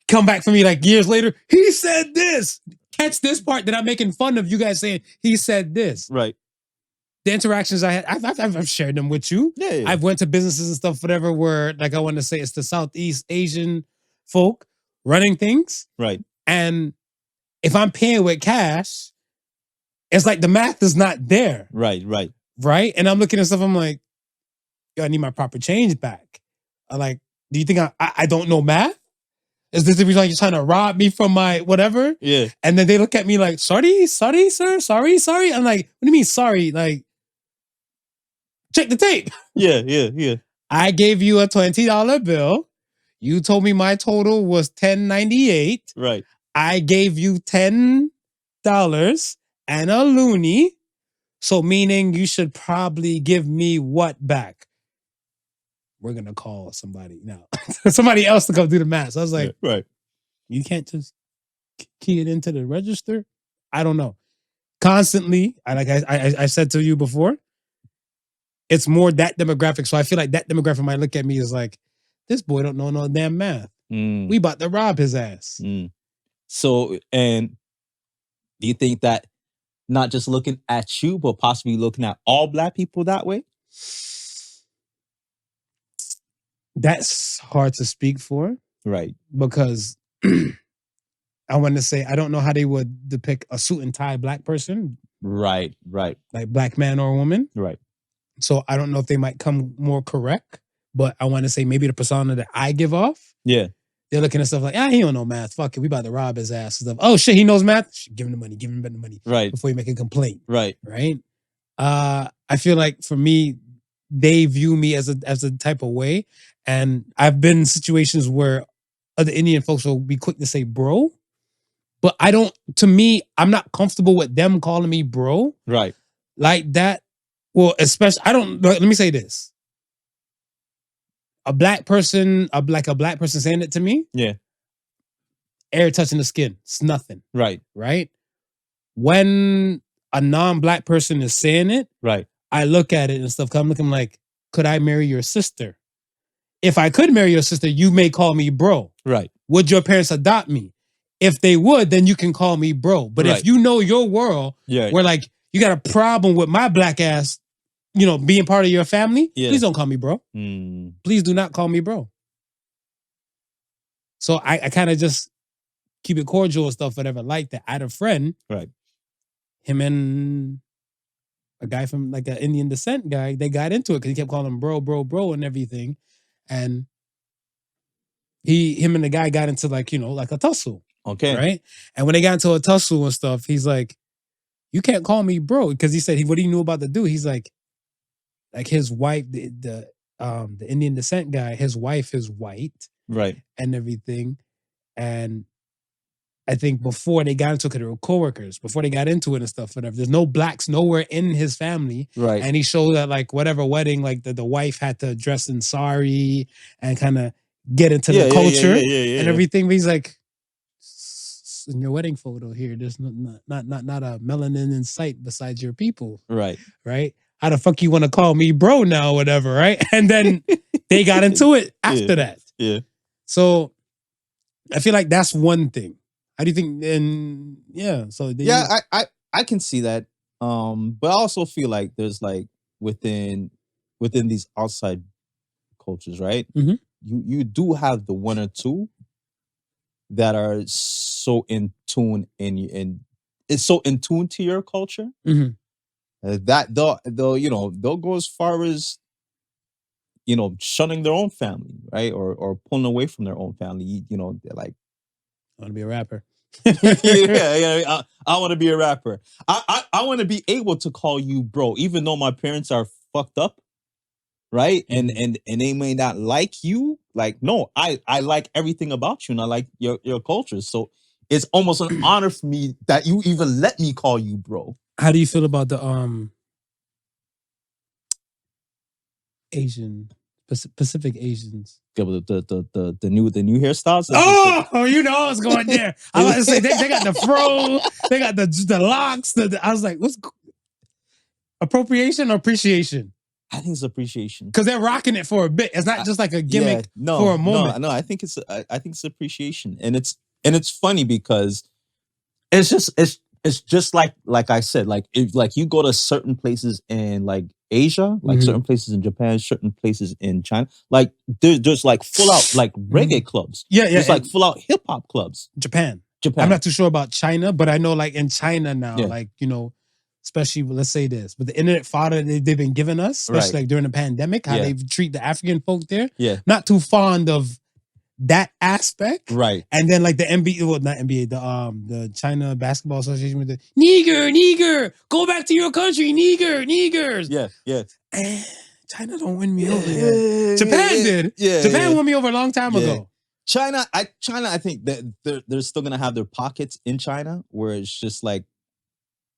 A: come back for me like years later, he said this. Catch this part that I'm making fun of you guys saying he said this,
B: right?
A: The interactions I had, I've shared them with you.
B: Yeah.
A: I've went to businesses and stuff, whatever. Where like I want to say it's the Southeast Asian folk running things,
B: right?
A: And if I'm paying with cash. It's like the math is not there.
B: Right.
A: And I'm looking at stuff, I'm like, yo, I need my proper change back. I'm like, do you think I don't know math? Is this the reason you're trying to rob me from my whatever?
B: Yeah.
A: And then they look at me like, sorry, sir, sorry. I'm like, what do you mean sorry? Like, check the tape.
B: Yeah.
A: I gave you a $20 bill. You told me my total was $10.98.
B: Right.
A: I gave you $10 and a loony, so meaning you should probably give me what back? We're gonna call somebody now, somebody else to come do the math. So I was like,
B: right,
A: you can't just key it into the register. I don't know. Constantly, I said to you before, it's more that demographic. So I feel like that demographic might look at me as like, this boy don't know no damn math. We about to rob his ass.
B: So, and do you think that not just looking at you, but possibly looking at all Black people that way?
A: That's hard to speak for.
B: Right.
A: Because I want to say, I don't know how they would depict a suit and tie Black person.
B: Right.
A: Like Black man or woman.
B: Right.
A: So I don't know if they might come more correct, but I want to say maybe the persona that I give off.
B: Yeah.
A: They're looking at stuff like, he don't know math. Fuck it. We about to rob his ass and stuff. Oh shit, he knows math. Give him the money. Give him the money.
B: Right.
A: Before you make a complaint.
B: Right.
A: I feel like for me, they view me as a type of way. And I've been in situations where other Indian folks will be quick to say bro. But I'm not comfortable with them calling me bro.
B: Right.
A: Like that. Well, especially, let me say this. A black person saying it to me.
B: Yeah.
A: Air touching the skin. It's nothing.
B: Right.
A: When a non-black person is saying it,
B: right,
A: I look at it and stuff. I'm looking like, could I marry your sister? If I could marry your sister, you may call me bro.
B: Right.
A: Would your parents adopt me? If they would, then you can call me bro. But if you know your world, where like you got a problem with my black ass, being part of your family, please don't call me bro. Please do not call me bro. So I kind of just keep it cordial and stuff, whatever, like that. I had a friend, him and a guy from like an Indian descent guy, they got into it because he kept calling him bro and everything. And him and the guy got into like a tussle.
B: Okay.
A: Right? And when they got into a tussle and stuff, he's like, you can't call me bro. Because he said what he knew about the dude. He's like his wife, the Indian descent guy, his wife is white.
B: Right.
A: And everything. And I think before they got into it, they were coworkers, before they got into it and stuff, whatever. There's no blacks nowhere in his family.
B: Right.
A: And he showed that like whatever wedding, like the wife had to dress in sari and kind of get into the culture and everything. But he's like, in your wedding photo here, there's not a melanin in sight besides your people.
B: Right.
A: Right. how the fuck you want to call me bro now, or whatever, right? And then they got into it after that.
B: Yeah.
A: So I feel like that's one thing. How do you think? And so
B: I can see that. But I also feel like there's like within these outside cultures, right?
A: Mhm.
B: You do have the one or two that are so in tune and it's so in tune to your culture
A: Mhm.
B: that they'll go as far as shunning their own family, right, or pulling away from their own family. They're like,
A: I want to be a rapper.
B: yeah, I want to be a rapper. I want to be able to call you bro, even though my parents are fucked up, right? And they may not like you. Like, no, I like everything about you, and I like your culture. So it's almost an honor for me that you even let me call you bro.
A: How do you feel about the Pacific Asians?
B: The new hairstyles.
A: Oh, you know I was going there. I was about to say they got the fro, they got the locks. I was like, what's appropriation or appreciation?
B: I think it's appreciation
A: because they're rocking it for a bit. It's not just like a gimmick for a moment.
B: No, I think it's appreciation, and it's funny because it's just like I said, like if like you go to certain places in like Asia, like certain places in Japan, certain places in China, like there's like full out like reggae clubs.
A: Yeah,
B: there's like full out hip hop clubs.
A: Japan. I'm not too sure about China, but I know like in China now, like especially let's say this with the internet fodder they've been giving us, especially like during the pandemic, how they treat the African folk there.
B: Yeah,
A: not too fond of that aspect,
B: right?
A: And then like the NBA, well, not NBA, the China Basketball Association with the nigger, go back to your country, niggers.
B: Yeah.
A: China don't win me over yet. Japan did. Japan won me over a long time ago.
B: China, I think that they're still gonna have their pockets in China where it's just like,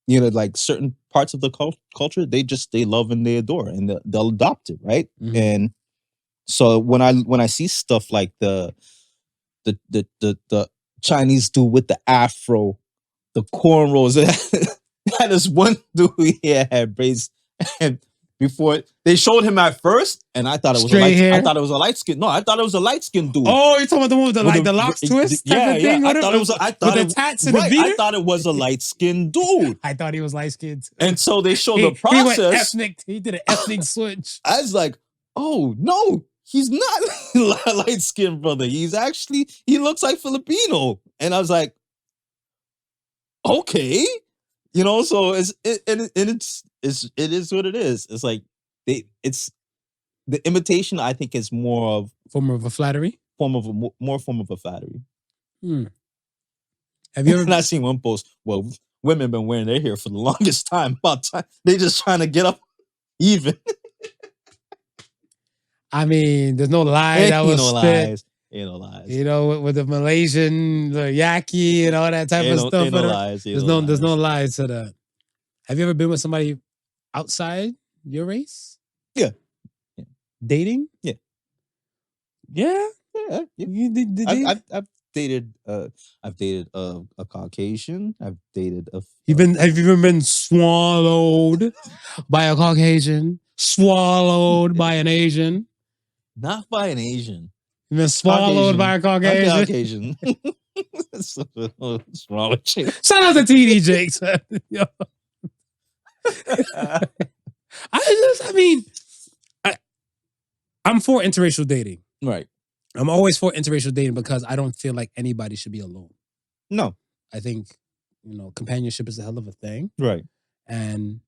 B: like certain parts of the culture they love and they adore and they'll adopt it, right? And so when I see stuff like the Chinese dude with the afro, the cornrows, that is one dude here had braids, and before they showed him at first, and I thought it was I thought it was a light skin. No, I thought it was a light skin dude.
A: Oh, you're talking about the one with the locks twist type of thing?
B: I thought it was. I thought
A: with the tats and the beard?
B: I thought it was a light skinned dude.
A: I thought he was light skinned.
B: And so they showed the process.
A: He went ethnic. He did an ethnic switch.
B: I was like, oh no, he's not light skinned, brother. He looks like Filipino. And I was like, okay, so it is what it is. It's like it's the imitation. I think is more of
A: form of a flattery.
B: Form of a flattery.
A: Have you ever
B: not seen one post? Well, women been wearing their hair for the longest time. About time they just trying to get up even.
A: I mean, there's no lie that was spit.
B: Ain't no lies.
A: With the Malaysian, the yaki, and all that type of stuff.
B: Ain't no lies.
A: There's no lies to that. Have you ever been with somebody outside your race?
B: Yeah.
A: Dating?
B: Yeah.
A: Yeah.
B: You did I've dated. I've dated a Caucasian. I've dated a.
A: Have you ever been swallowed by a Caucasian? Swallowed by an Asian?
B: Not by an Asian.
A: You've been swallowed by a Caucasian?
B: What's wrong with you?
A: Shout out to TD Jakes. I'm for interracial dating.
B: Right.
A: I'm always for interracial dating because I don't feel like anybody should be alone.
B: No.
A: I think, companionship is a hell of a thing.
B: Right.
A: And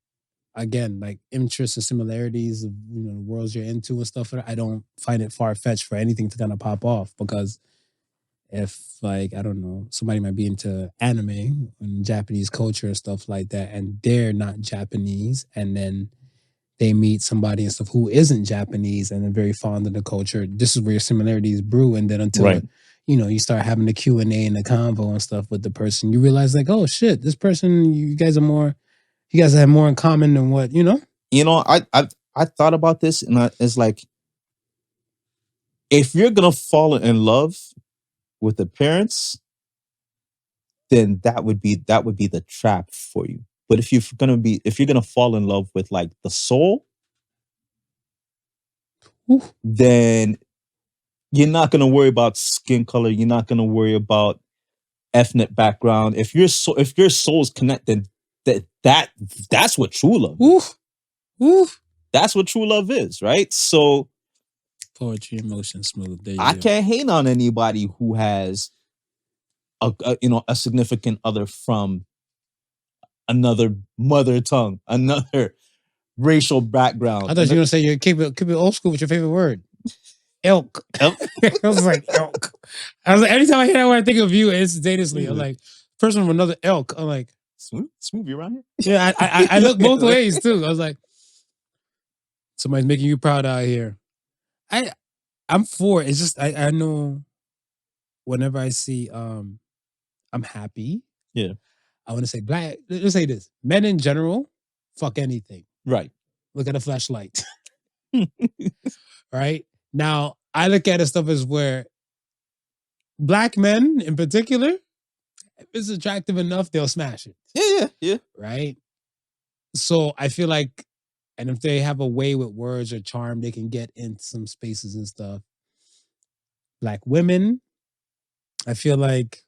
A: again, like interests and similarities of, the worlds you're into and stuff, I don't find it far-fetched for anything to kind of pop off because if like, I don't know, somebody might be into anime and Japanese culture and stuff like that, and they're not Japanese, and then they meet somebody and stuff who isn't Japanese and they're very fond of the culture. This is where your similarities brew. And then until, you start having the Q&A and the convo and stuff with the person, you realize like, oh shit, this person, you guys have more in common than what,
B: I thought about this and it's like, if you're going to fall in love with the parents, then that would be the trap for you. But if you're gonna fall in love with like the soul,
A: Ooh.
B: then you're not gonna worry about skin color. You're not gonna worry about ethnic background. If your soul's connected, that's what true love is.
A: Ooh.
B: That's what true love is, right? So
A: Poetry, emotion, smooth. There you
B: I
A: go.
B: can't hate on anybody who has a significant other from another mother tongue, another racial background.
A: I thought you were gonna say you keep it old school with your favorite word. Elk. I was like elk. I was like, every time I hear that word, I think of you instantaneously. I'm like, person from another elk. I'm like,
B: smooth you around here?
A: yeah, I look both ways too. I was like, somebody's making you proud out here. I'm for it. It's just I know whenever I see I'm happy.
B: Yeah.
A: I want to say black. Let's say this. Men in general, fuck anything.
B: Right.
A: Look at a flashlight. Right? Now, I look at it stuff as where black men in particular, if it's attractive enough, they'll smash it.
B: Yeah.
A: Right? So I feel like, and if they have a way with words or charm, they can get in some spaces and stuff. Black women, I feel like,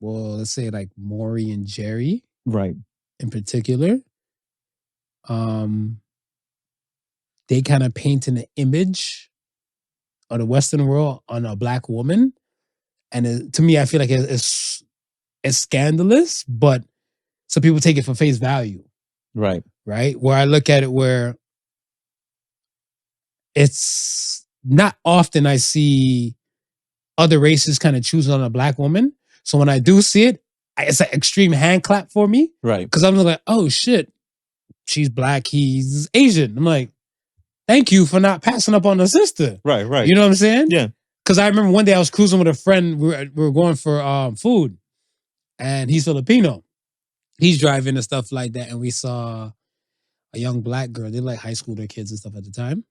A: well, let's say like Maury and Jerry.
B: Right.
A: In particular. They kind of paint an image of the Western world on a black woman. And to me, I feel like it's scandalous, but some people take it for face value.
B: Right.
A: Right? Where I look at it where it's not often I see other races kind of choosing on a black woman. So when I do see it, it's an extreme hand clap for me.
B: Right.
A: Because I'm like, oh shit, she's black, he's Asian. I'm like, thank you for not passing up on the sister.
B: Right.
A: You know what I'm saying?
B: Yeah.
A: Because I remember one day I was cruising with a friend. We were going for food, and he's Filipino. He's driving and stuff like that, and we saw a young black girl. They're like high school, their kids and stuff at the time.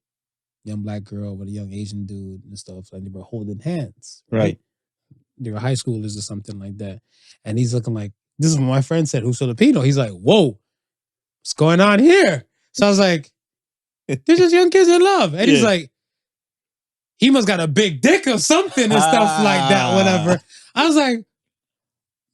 A: Young black girl with a young Asian dude and stuff. Like they were holding hands.
B: Right.
A: They were high schoolers or something like that. And he's looking like, this is what my friend said, who's Filipino. He's like, whoa, what's going on here? So I was like, they're just young kids in love. And he's like, he must got a big dick or something and stuff like that, whatever. I was like,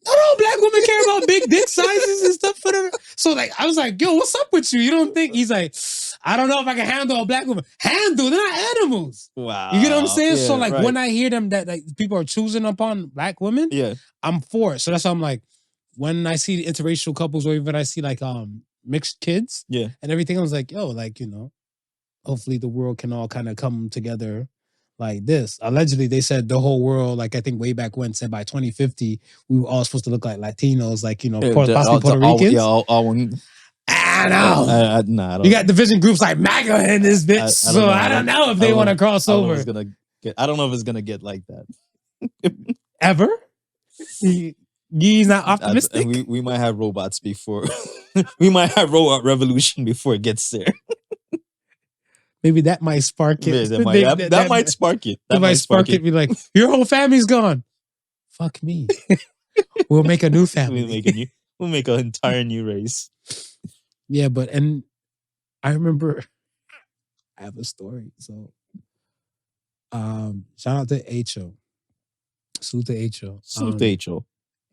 A: no, black women care about big dick sizes and stuff, whatever. So like, I was like, yo, what's up with you? You don't think? He's like, I don't know if I can handle a black woman. Handle? They're not animals.
B: Wow.
A: You get what I'm saying?
B: Yeah,
A: So like,
B: right.
A: when I hear them that like people are choosing upon black women,
B: Yeah.
A: I'm for it. So that's why I'm like, when I see the interracial couples or even I see like mixed kids,
B: Yeah.
A: and everything, I was like, yo, like, you know, hopefully the world can all kind of come together like this. Allegedly, they said the whole world, like I think way back when, said by 2050, we were all supposed to look like Latinos, like, you know, possibly Puerto Ricans. I know.
B: Nah,
A: you got division groups like MAGA in this bitch, so I don't know if they want to cross over.
B: I don't know if it's gonna get like that.
A: Ever? He's not optimistic?
B: We might have robots before. We might have robot revolution before it gets there.
A: Maybe that might spark it.
B: Yeah, that might spark it.
A: That might spark it. Be like, your whole family's gone. Fuck me. We'll make a new family.
B: We'll make an entire new race.
A: Yeah, and I remember I have a story. So shout out to H.O. Salute to H.O.
B: Salute to H.O.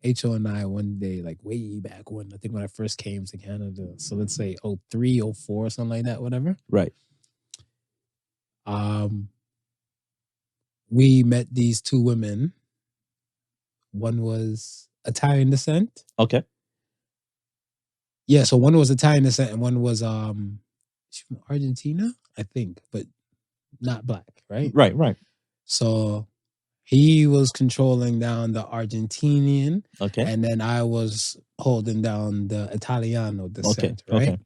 A: H.O. and I one day, like way back when, I think when I first came to Canada. So let's say 03, 04, something like that, whatever.
B: Right.
A: We met these two women. One was Italian descent.
B: Okay.
A: Yeah, so one was Italian descent and one was from Argentina, I think, but not black, right?
B: Right.
A: So he was controlling down the Argentinian,
B: okay,
A: and then I was holding down the Italiano descent, right?
B: Okay.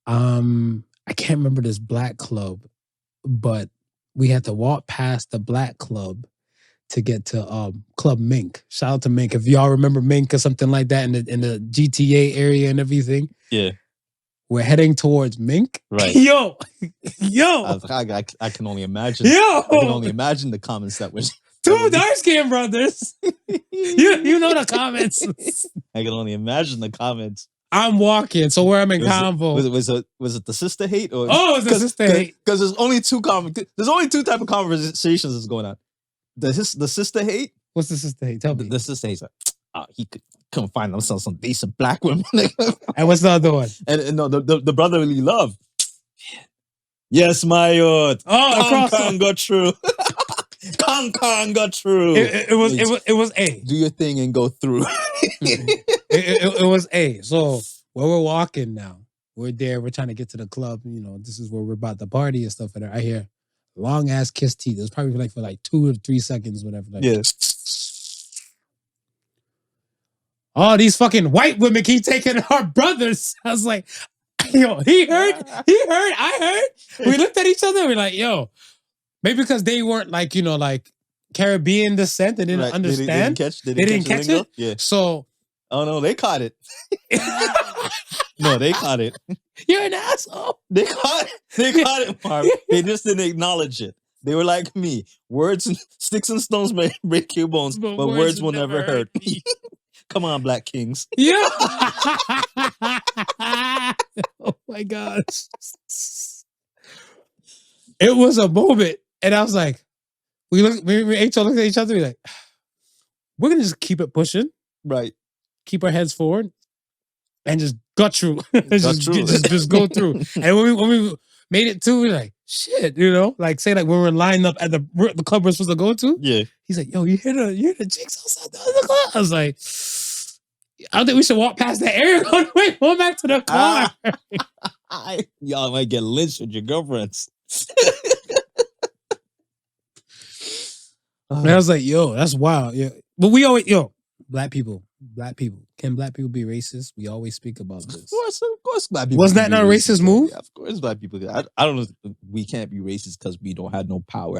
A: I can't remember this black club, but we had to walk past the black club to get to Club Mink. Shout out to Mink. If y'all remember Mink or something like that in the GTA area and everything.
B: Yeah.
A: We're heading towards Mink.
B: Right.
A: Yo.
B: I can only imagine.
A: Yo.
B: I can only imagine the comments that was
A: Two dark skinned brothers. you know the comments.
B: I can only imagine the comments.
A: I'm walking, so where I'm in convo.
B: Was it the sister hate or
A: it's the sister hate?
B: Because there's only two type of conversations that's going on. The sister hate.
A: What's the sister hate? Tell me.
B: The sister hate's like, he couldn't find himself some decent black women.
A: And what's the other one?
B: And no, the brotherly love. Yes, my youth. Kong got through. Kong got through.
A: It was A.
B: Do your thing and go through.
A: it was A. So where we're walking now, we're there. We're trying to get to the club. You know, this is where we're about to party and stuff. And I hear long ass kiss teeth. It was probably for like 2 or 3 seconds, whatever. Like,
B: yeah.
A: Oh, these fucking white women keep taking our brothers. I was like, yo, he heard, I heard. We looked at each other. We're like, yo, maybe because they weren't like, you know, like Caribbean descent. They didn't understand.
B: They didn't catch it. Yeah.
A: So.
B: Oh, no, they caught it. No, they caught it.
A: You're an asshole.
B: They caught it, Marv. They just didn't acknowledge it. They were like me. Sticks and stones may break your bones, but words will never hurt. Come on, Black Kings.
A: Yeah. Oh my gosh. It was a moment. And I was like, we looked at each other, we're like, we're gonna just keep it pushing.
B: Right.
A: Keep our heads forward and just gut through. just go through. And when we made it to, we're like, shit, you know, like say like when we're lined up at the club we're supposed to go to.
B: Yeah.
A: He's like, yo, you hear the chicks outside the club? I was like, I don't think we should walk past that area. Going back to the car.
B: Y'all might get lynched with your girlfriends.
A: And I was like, yo, that's wild. Yeah. But we always, black people. Can black people be racist? We always speak about this.
B: Of course, black people.
A: Wasn't that not a racist move?
B: Yeah, of course, black people. I don't know. We can't be racist because we don't have no power.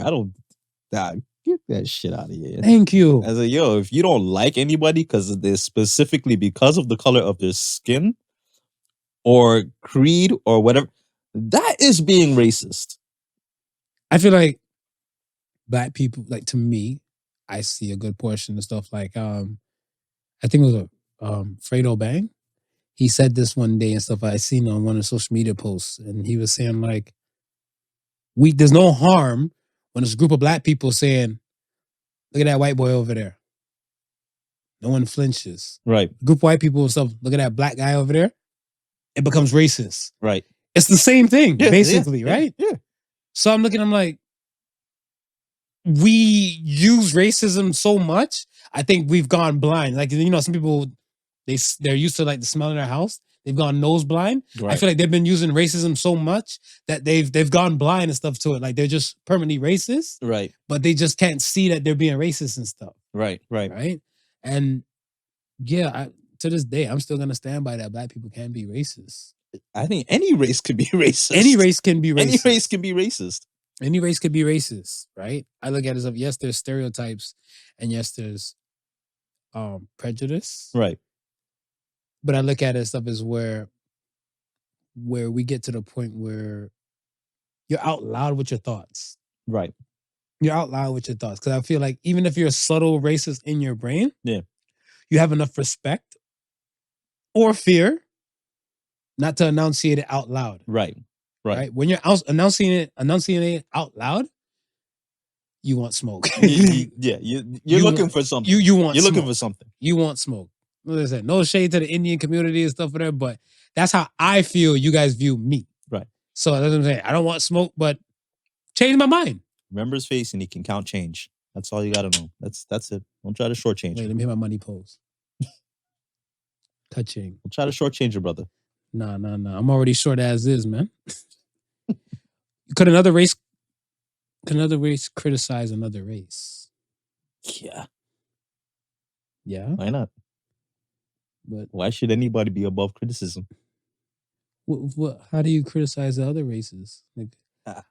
B: Get that shit out of here.
A: Thank you.
B: As if you don't like anybody because they're specifically because of the color of their skin or creed or whatever, that is being racist.
A: I feel like black people, like to me, I see a good portion of stuff like I think it was Fredo Bang. He said this one day and stuff I seen on one of the social media posts, and he was saying like, there's no harm when there's a group of black people saying, look at that white boy over there. No one flinches.
B: Right.
A: A group of white people and stuff, look at that black guy over there. It becomes racist.
B: Right.
A: It's the same thing, basically, right?
B: Yeah.
A: So I'm like, we use racism so much. I think we've gone blind. Like, you know, some people, they're used to like the smell in their house. They've gone nose blind. Right. I feel like they've been using racism so much that they've gone blind and stuff to it. Like they're just permanently racist.
B: Right.
A: But they just can't see that they're being racist and stuff.
B: Right.
A: And yeah, to this day, I'm still gonna stand by that. Black people can be racist.
B: I think any race could be racist.
A: Any race can be racist.
B: Any race can be racist.
A: Any race could be racist, right? I look at it as yes, there's stereotypes, and yes, there's prejudice.
B: Right.
A: But I look at it stuff as where we get to the point where you're out loud with your thoughts.
B: Right.
A: You're out loud with your thoughts. Because I feel like even if you're a subtle racist in your brain,
B: yeah,
A: you have enough respect or fear not to enunciate it out loud.
B: Right.
A: When you're enunciating it out loud, you want smoke.
B: You're looking for something.
A: You're
B: looking for something.
A: You want smoke. Listen, no shade to the Indian community and stuff there, but that's how I feel you guys view me.
B: Right.
A: So that's what I'm saying. I don't want smoke, but change my mind.
B: Remember his face and he can count change. That's all you gotta know. That's it. Don't try to shortchange.
A: Wait, let me hear my money pose. Touching.
B: Don't try to shortchange your brother.
A: Nah. I'm already short as is, man. Could another race criticize another race?
B: Yeah.
A: Yeah.
B: Why not?
A: But
B: why should anybody be above criticism?
A: How do you criticize the other races? Like,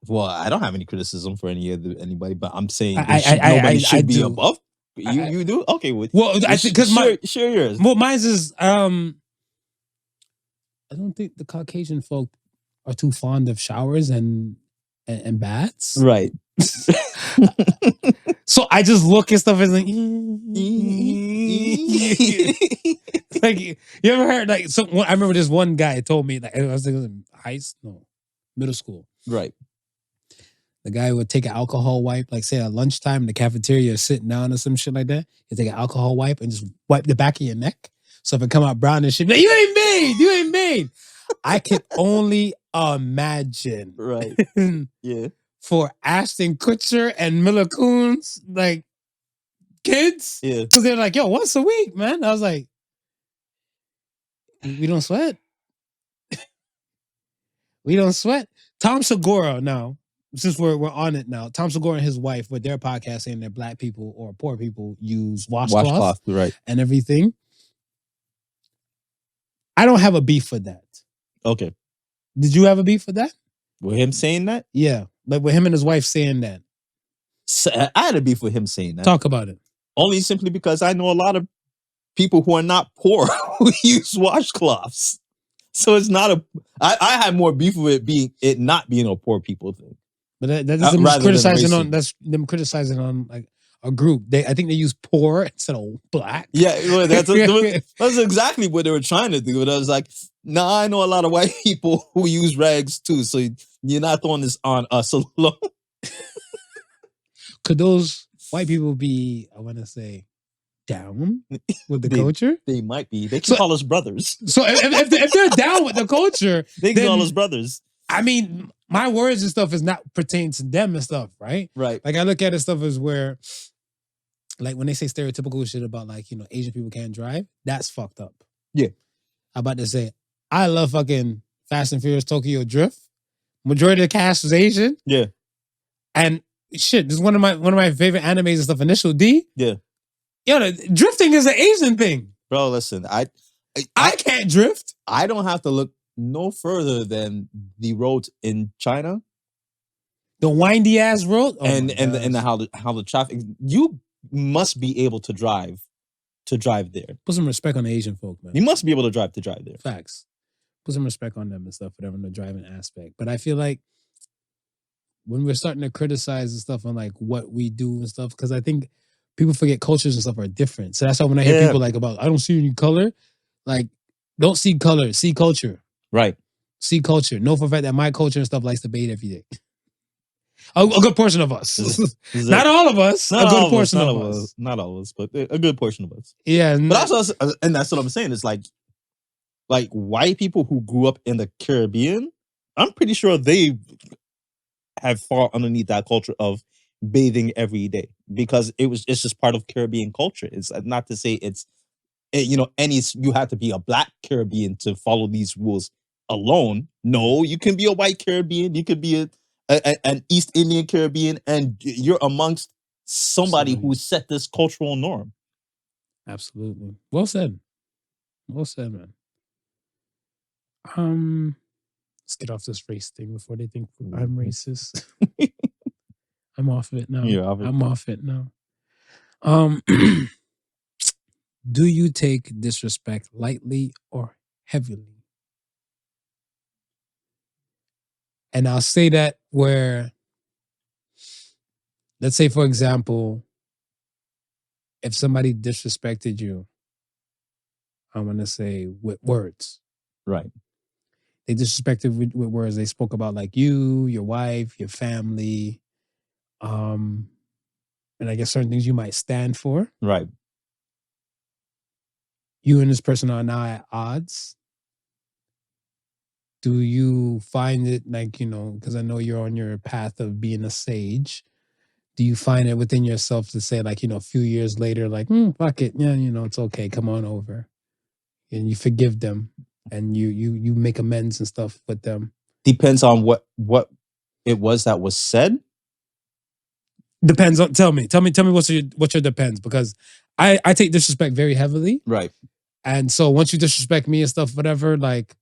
B: well, I don't have any criticism for anybody, but I'm saying nobody should be above. You do? Okay. Well,
A: I think because
B: share yours.
A: Well, mine's is I don't think the Caucasian folk are too fond of showers and baths.
B: Right.
A: So I just look and stuff and like, like you ever heard like I remember this one guy told me like I was in middle school.
B: Right.
A: The guy would take an alcohol wipe, like say at lunchtime in the cafeteria, sitting down or some shit like that. He'd take an alcohol wipe and just wipe the back of your neck. So if it come out brown and shit, like, you ain't made. I can only imagine.
B: Right. Yeah.
A: For Ashton Kutcher and Mila Kunis, like kids.
B: Yeah.
A: Because they're like, yo, once a week, man. I was like, we don't sweat. We don't sweat. Tom Segura now. Since we're on it now, Tom Segura and his wife with their podcast saying that black people or poor people use washcloth
B: right,
A: and everything. I don't have a beef with that.
B: Okay.
A: Did you have a beef with that?
B: With him saying that?
A: Yeah. Like with him and his wife saying that.
B: So, I had a beef with him saying that.
A: Talk about it.
B: Only simply because I know a lot of people who are not poor who use washcloths. So it's not a... I had more beef with it not being a poor people thing.
A: But that's them criticizing on like a group. I think they use poor instead of black.
B: Yeah, well, that's exactly what they were trying to do. But I was like, nah, I know a lot of white people who use rags too. So you're not throwing this on us alone.
A: Could those white people be, I want to say, down with the culture?
B: They might be. They can call us brothers.
A: So if they're down with the culture,
B: they can call us brothers.
A: I mean, my words and stuff is not pertain to them and stuff, right?
B: Right.
A: Like I look at it stuff as where, like when they say stereotypical shit about like, Asian people can't drive, that's fucked up.
B: Yeah.
A: I'm about to say, I love fucking Fast and Furious Tokyo Drift. Majority of the cast was Asian.
B: Yeah.
A: And shit, this is one of my favorite animes and stuff, Initial D.
B: Yeah.
A: Yo, drifting is an Asian thing.
B: Bro, listen, I
A: can't drift.
B: I don't have to look no further than the roads in China,
A: the windy ass road,
B: and how the traffic. You must be able to drive there.
A: Put some respect on the Asian folk, man.
B: You must be able to drive there.
A: Facts. Put some respect on them and stuff for them in the driving aspect. But I feel like when we're starting to criticize and stuff on like what we do and stuff, because I think people forget cultures and stuff are different. So that's why when I hear people like about I don't see any color, like don't see color, see culture.
B: Right.
A: See culture. Know for a fact that my culture and stuff likes to bathe every day. A good portion of us. Not all of us.
B: Not
A: a good portion of us.
B: Not all of us, but a good portion of us.
A: Yeah.
B: But that's what I'm saying. It's like white people who grew up in the Caribbean, I'm pretty sure they have fallen underneath that culture of bathing every day because it's just part of Caribbean culture. It's not to say you have to be a black Caribbean to follow these rules alone. No, you can be a white Caribbean, you could be an East Indian Caribbean, and you're amongst somebody who set this cultural norm.
A: Absolutely. Well said. Well said, man. Let's get off this race thing before they think I'm racist. I'm off it now. I'm off it now. Do you take disrespect lightly or heavily? And I'll say that where, let's say, for example, if somebody disrespected you, I want to say with words.
B: Right.
A: They disrespected with words. They spoke about like you, your wife, your family, and I guess certain things you might stand for.
B: Right.
A: You and this person are now at odds. Do you find it like, because I know you're on your path of being a sage. Do you find it within yourself to say like, a few years later, like, fuck it. Yeah, it's okay. Come on over. And you forgive them and you make amends and stuff with them.
B: Depends on what it was that was said.
A: Depends on, tell me what's your depends, because I take disrespect very heavily.
B: Right.
A: And so once you disrespect me and stuff, whatever, like,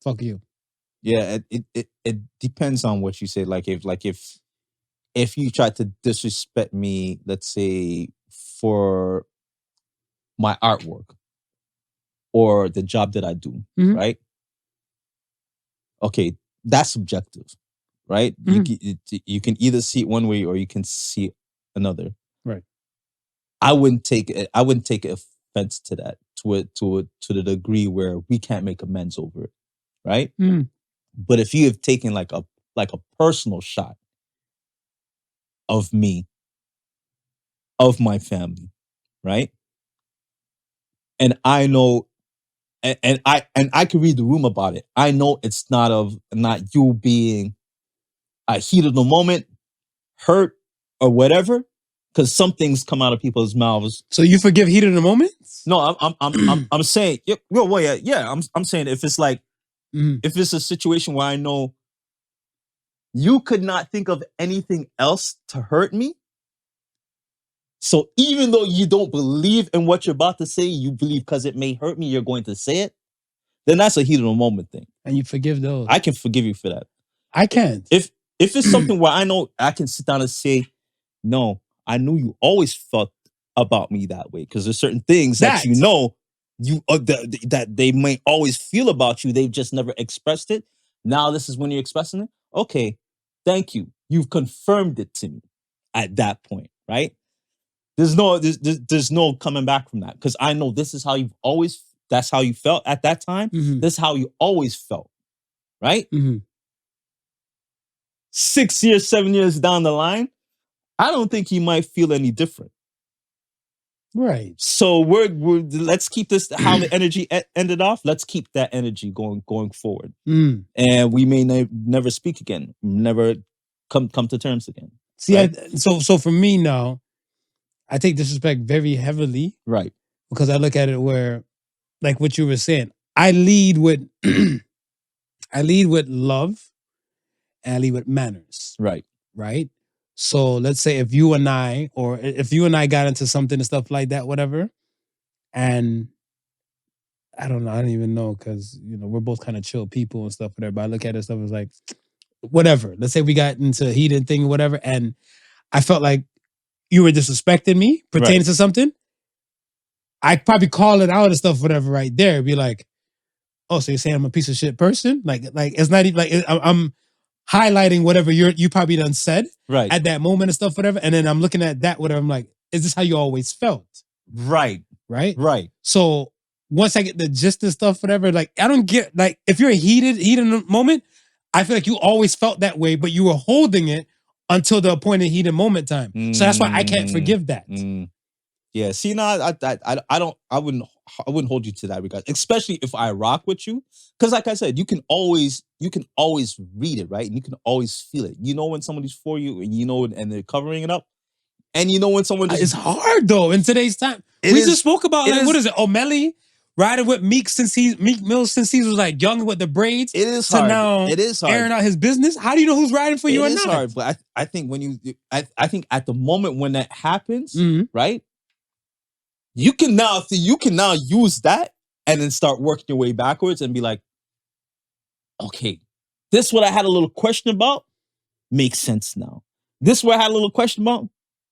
A: fuck you.
B: Yeah, it depends on what you say. Like if you try to disrespect me, let's say for my artwork or the job that I do, right? Okay, that's subjective. right?
A: Mhm.
B: You can either see it one way or you can see it another.
A: Right.
B: I wouldn't take offense to that to the degree where we can't make amends over it, right?
A: Mhm.
B: But if you have taken like a personal shot of me, of my family, right? And I know and I can read the room about it. I know it's not you being a heat of the moment, hurt or whatever, because some things come out of people's mouths.
A: So you forgive heat of the moment?
B: No, I'm saying, yeah. I'm saying if it's like
A: Mhm.
B: if it's a situation where I know you could not think of anything else to hurt me. So even though you don't believe in what you're about to say, you believe because it may hurt me, you're going to say it, then that's a heat of the moment thing.
A: And you forgive those.
B: I can forgive you for that.
A: I can't.
B: If it's something where I know I can sit down and say, no, I knew you always felt about me that way. Because there's certain things that you know that they may always feel about you. They've just never expressed it. Now this is when you're expressing it. Okay, thank you. You've confirmed it to me at that point, right? There's no coming back from that. Because I know this is how that's how you felt at that time.
A: Mhm.
B: This is how you always felt, right?
A: Mhm.
B: 6 years, 7 years down the line, I don't think he might feel any different.
A: Right.
B: So let's keep this how the energy ended off. Let's keep that energy going forward,
A: Mm.
B: and we may never speak again, never come to terms again.
A: See,
B: right?
A: so for me now, I take disrespect very heavily,
B: Right.
A: because I look at it where, like what you were saying, I lead with I lead with love and I lead with manners.
B: Right.
A: Right. So let's say if you and I got into something and stuff like that, whatever, and I don't know, I don't even know, because we're both kind of chill people and stuff, whatever. But I look at it stuff as like whatever. Let's say we got into a heated thing, whatever, and I felt like you were disrespecting me pertaining to something. I'd probably call it out and stuff, whatever, right there. Be like, oh, so you're saying I'm a piece of shit person? Like it's not even like I'm highlighting whatever you probably done said
B: Right.
A: at that moment and stuff, whatever. And then I'm looking at that, whatever. I'm like, is this how you always felt?
B: Right.
A: Right.
B: Right.
A: So once I get the gist and stuff, whatever, like I don't get, like, if you're heated in the moment, I feel like you always felt that way, but you were holding it until the appointed heated moment time. So that's why I can't forgive that.
B: Yeah. See, no, I wouldn't hold you to that regard, especially if I rock with you. Because like I said, you can always read it, right? And you can always feel it. You know when somebody's for you, and and they're covering it up. And you know when someone just,
A: it's hard though in today's time. Just spoke about, like, what is it? O'Malley riding with Meek Mill since he was like young with the braids.
B: It is
A: to
B: hard.
A: Now
B: it is hard.
A: airing out his business. How do you know who's riding for you or not?
B: It is hard, but I think when I think at the moment when that happens, right? You can now use that and then start working your way backwards and be like, okay, this what I had a little question about makes sense now. This what I had a little question about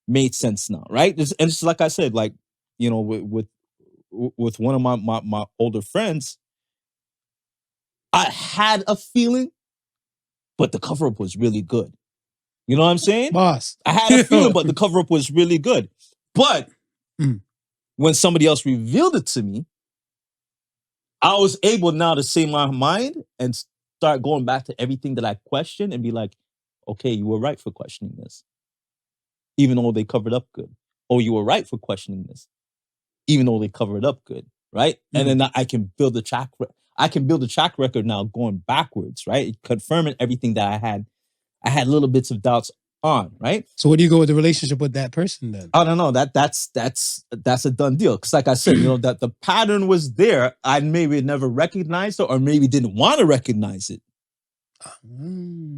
B: made sense now, right? And it's like I said, like, with one of my older friends, I had a feeling, but the cover up was really good. You know what I'm saying?
A: Boss.
B: I had a feeling, but the cover up was really good. But when somebody else revealed it to me, I was able now to say my mind and start going back to everything that I questioned and be like, okay, you were right for questioning this, even though they covered up good. Oh, you were right for questioning this, even though they covered up good, right? And then I can build a track. I can build a track record now going backwards, right? Confirming everything that I had. I had little bits of doubts on, right?
A: So where do you go with the relationship with that person then?
B: I don't know. That's a done deal. Because like I said, that the pattern was there. I maybe never recognized it, or maybe didn't want to recognize it,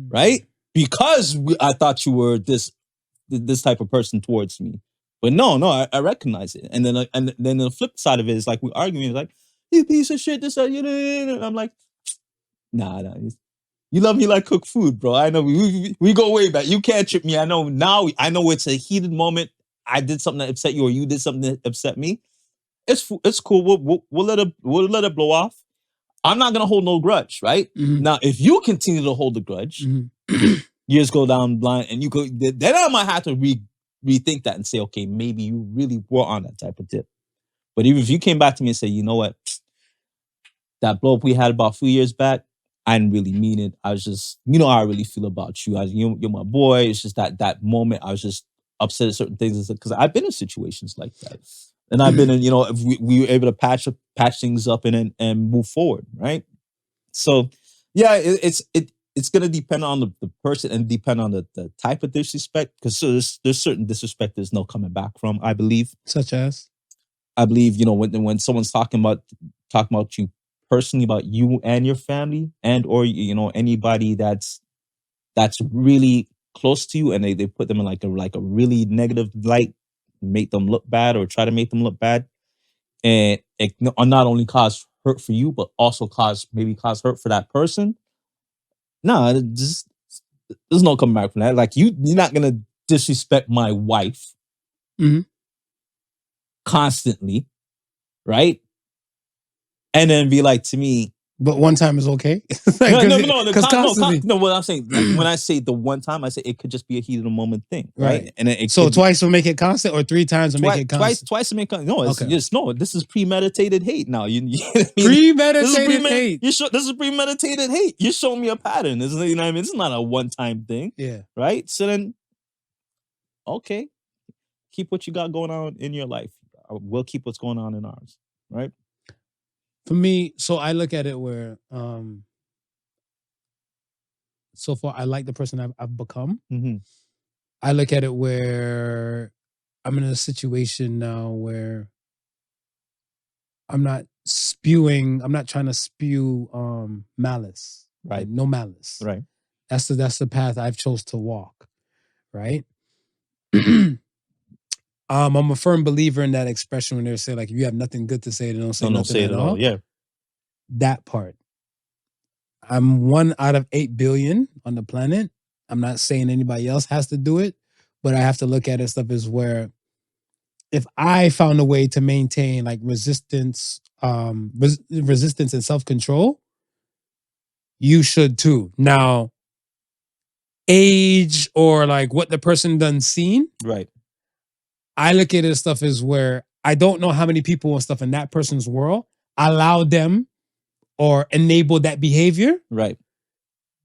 B: right? Because I thought you were this type of person towards me. But no, I recognize it. And then the flip side of it is like we arguing, it's like, you piece of shit, this, and I'm like, nah. You love me like cooked food, bro. I know we go way back. You can't trip me. I know now. I know it's a heated moment. I did something that upset you, or you did something that upset me. It's cool. We'll let it blow off. I'm not gonna hold no grudge, right? Now, if you continue to hold the grudge, Years go down the line, and you go. Then I might have to rethink that and say, okay, maybe you really were on that type of tip. But even if you came back to me and say, you know what, that blow up we had about a few years back, I didn't really mean it. I was just, you know how I really feel about you. You're my boy. It's just that moment I was just upset at certain things because I've been in situations like that. And I've been in, if we were able to patch things up and move forward, right? So, yeah, it's gonna depend on the person and depend on the type of disrespect, because there's certain disrespect there's no coming back from. I believe,
A: Such as,
B: I believe, when someone's talking about you personally, about you and your family, and or anybody that's really close to you, and they put them in like a really negative light, make them look bad, or try to make them look bad, and it not only cause hurt for you, but also cause hurt for that person. No, there's no coming back from that. Like you're not gonna disrespect my wife
A: Mhm.
B: constantly, right? And then be like to me,
A: but one time is okay.
B: no.
A: Because constantly,
B: No, what I'm saying, like, when I say the one time, I say it could just be a heat of the moment thing, right?
A: Right.
B: And then
A: so twice will make it constant, or 3 times will make it constant.
B: twice to make no. It's
A: Okay.
B: just no. This is premeditated hate. Now you know what I mean?
A: Premeditated hate.
B: This is premeditated hate. You're showing me a pattern. This is, you know what I mean? It's not a one time thing,
A: Yeah.
B: right? So then, okay, keep what you got going on in your life. We'll keep what's going on in ours, right?
A: For me, so I look at it where so far I like the person I've become.
B: Mm-hmm.
A: I look at it where I'm in a situation now where I'm not trying to spew malice.
B: Right.
A: Like, no malice.
B: Right.
A: That's the path I've chose to walk. Right. I'm a firm believer in that expression when they say, like, if you have nothing good to say, then don't say
B: Don't
A: nothing
B: say it
A: at
B: at all. Yeah.
A: That part. I'm 1 out of 8 billion on the planet. I'm not saying anybody else has to do it, but I have to look at it stuff as where if I found a way to maintain like resistance and self-control, you should too. Now, age or like what the person done seen,
B: Right.
A: I look at it as stuff as where I don't know how many people and stuff in that person's world allow them or enable that behavior.
B: Right.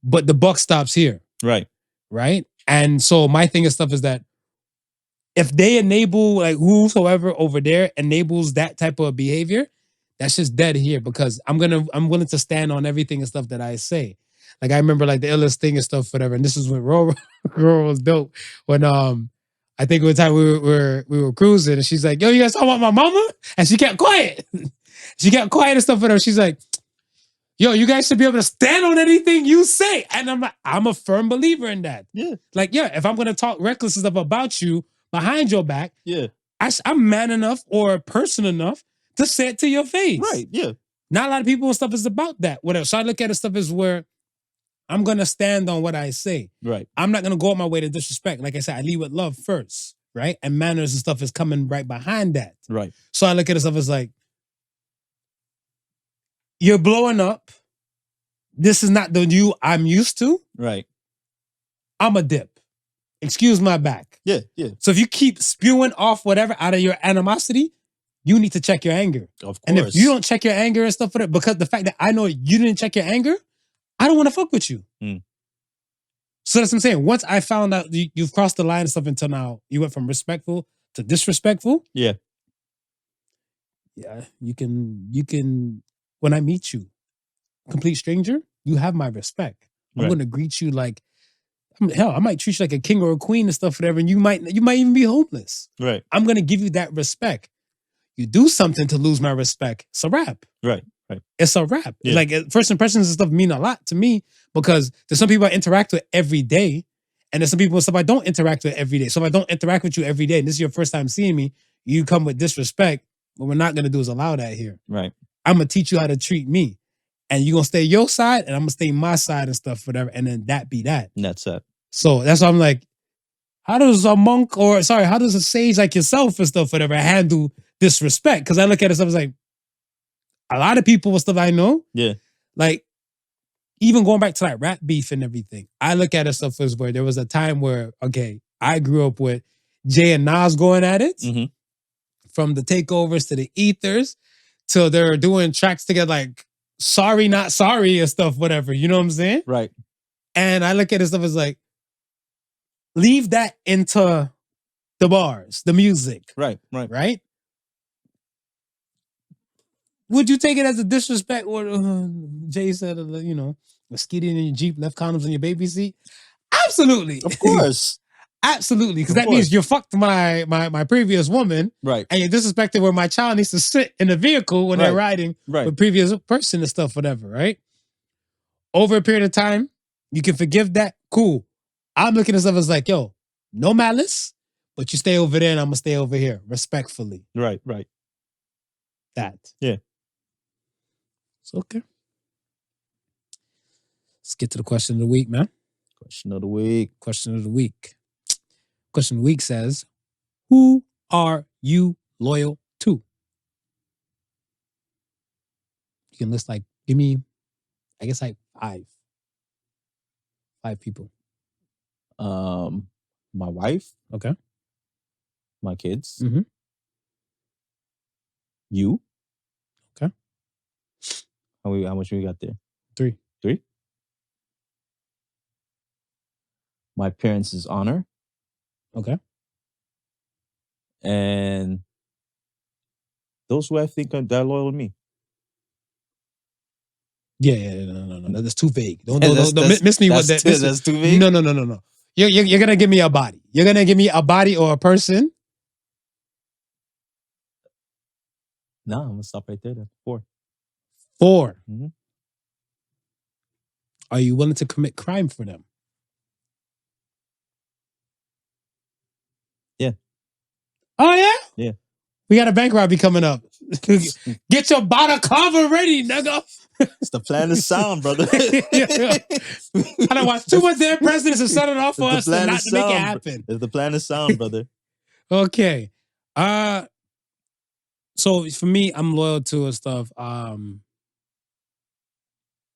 A: But the buck stops here.
B: Right.
A: Right. And so my thing and stuff is that if they enable, like whosoever over there enables that type of behavior, that's just dead here, because I'm willing to stand on everything and stuff that I say. Like I remember like the illest thing and stuff, whatever. And this is when Roro was dope. When I think one time we were cruising and she's like, yo, you guys talking about my mama? And she kept quiet. She kept quiet and stuff with her. She's like, yo, you guys should be able to stand on anything you say. And I'm like, I'm a firm believer in that.
B: Yeah.
A: Like, yeah, if I'm gonna talk reckless stuff about you behind your back,
B: Yeah.
A: I'm man enough or person enough to say it to your face.
B: Right. Yeah.
A: Not a lot of people and stuff is about that. Whatever. So I look at it stuff as where I'm gonna stand on what I say.
B: Right.
A: I'm not gonna go out my way to disrespect. Like I said, I lead with love first, right? And manners and stuff is coming right behind that.
B: Right.
A: So I look at it stuff as like, you're blowing up. This is not the you I'm used to.
B: Right.
A: I'm a dip. Excuse my back.
B: Yeah. Yeah.
A: So if you keep spewing off whatever out of your animosity, you need to check your anger.
B: Of course.
A: And if you don't check your anger and stuff for that, because the fact that I know you didn't check your anger, I don't want to fuck with you.
B: Mm.
A: So that's what I'm saying. Once I found out you've crossed the line and stuff until now, you went from respectful to disrespectful.
B: Yeah.
A: Yeah. You can, when I meet you, complete stranger, you have my respect. I'm
B: Right.
A: going to greet you like, hell, I might treat you like a king or a queen and stuff, whatever, and you might even be homeless.
B: Right.
A: I'm going to give you that respect. You do something to lose my respect, it's a wrap.
B: Right. Right.
A: It's a wrap.
B: Yeah.
A: Like first impressions and stuff mean a lot to me, because there's some people I interact with every day, and there's some people and stuff I don't interact with every day. So if I don't interact with you every day, and this is your first time seeing me, you come with disrespect. What we're not going to do is allow that here.
B: Right.
A: I'm going to teach you how to treat me. And you're going to stay your side, and I'm going to stay my side and stuff, whatever. And then that be that.
B: And that's it.
A: So that's why I'm like, how does a sage like yourself and stuff, whatever, handle disrespect? Because I look at it, stuff as like, a lot of people and stuff I know,
B: Yeah.
A: like, even going back to like rap beef and everything, I look at it stuff as where there was a time where, okay, I grew up with Jay and Nas going at it,
B: Mhm.
A: from the takeovers to the ethers, till they're doing tracks together like Sorry Not Sorry and stuff, whatever. You know what I'm saying?
B: Right.
A: And I look at it stuff as like, leave that into the bars, the music,
B: Right.
A: right? Would you take it as a disrespect? Or Jay said, you know, a skitty in your Jeep, left condoms in your baby seat? Absolutely.
B: Of course.
A: Absolutely. Because
B: Of
A: that means
B: course.
A: you fucked my previous woman,
B: Right.
A: and you're disrespecting where my child needs to sit in the vehicle when they're
B: Right.
A: riding
B: Right.
A: with previous person and stuff, whatever, right? Over a period of time, you can forgive that. Cool. I'm looking at stuff as like, yo, no malice, but you stay over there and I'm gonna stay over here, respectfully.
B: Right.
A: That.
B: Yeah.
A: It's okay. Let's get to the question of the week, man.
B: Question of the week.
A: Question of the week. Question of the week says, who are you loyal to? You can list like, give me, I guess like five people.
B: My wife,
A: Okay.
B: my kids,
A: Mhm.
B: you.
A: Okay.
B: How much we got there?
A: 3.
B: 3. My parents' honor,
A: Okay.
B: and those who I think are that loyal to me.
A: Yeah, no. That's too vague. Don't
B: That's-
A: miss me with
B: that's
A: that.
B: too- that's too vague?
A: No. You're gonna give me a body. You're gonna give me a body or a person.
B: No, I'm gonna stop right there. Then 4.
A: 4.
B: Mhm.
A: Are you willing to commit crime for them?
B: Yeah.
A: Oh yeah?
B: Yeah.
A: We got a bank robbery coming up. Get your balaclava ready, nigga.
B: It's the plan is sound, brother.
A: I done watched too much Dead Presidents and set it off for
B: The
A: us to
B: plan
A: not
B: is
A: to make it
B: sound,
A: happen.
B: If the plan is sound, brother.
A: Okay. So for me, I'm loyal to stuff.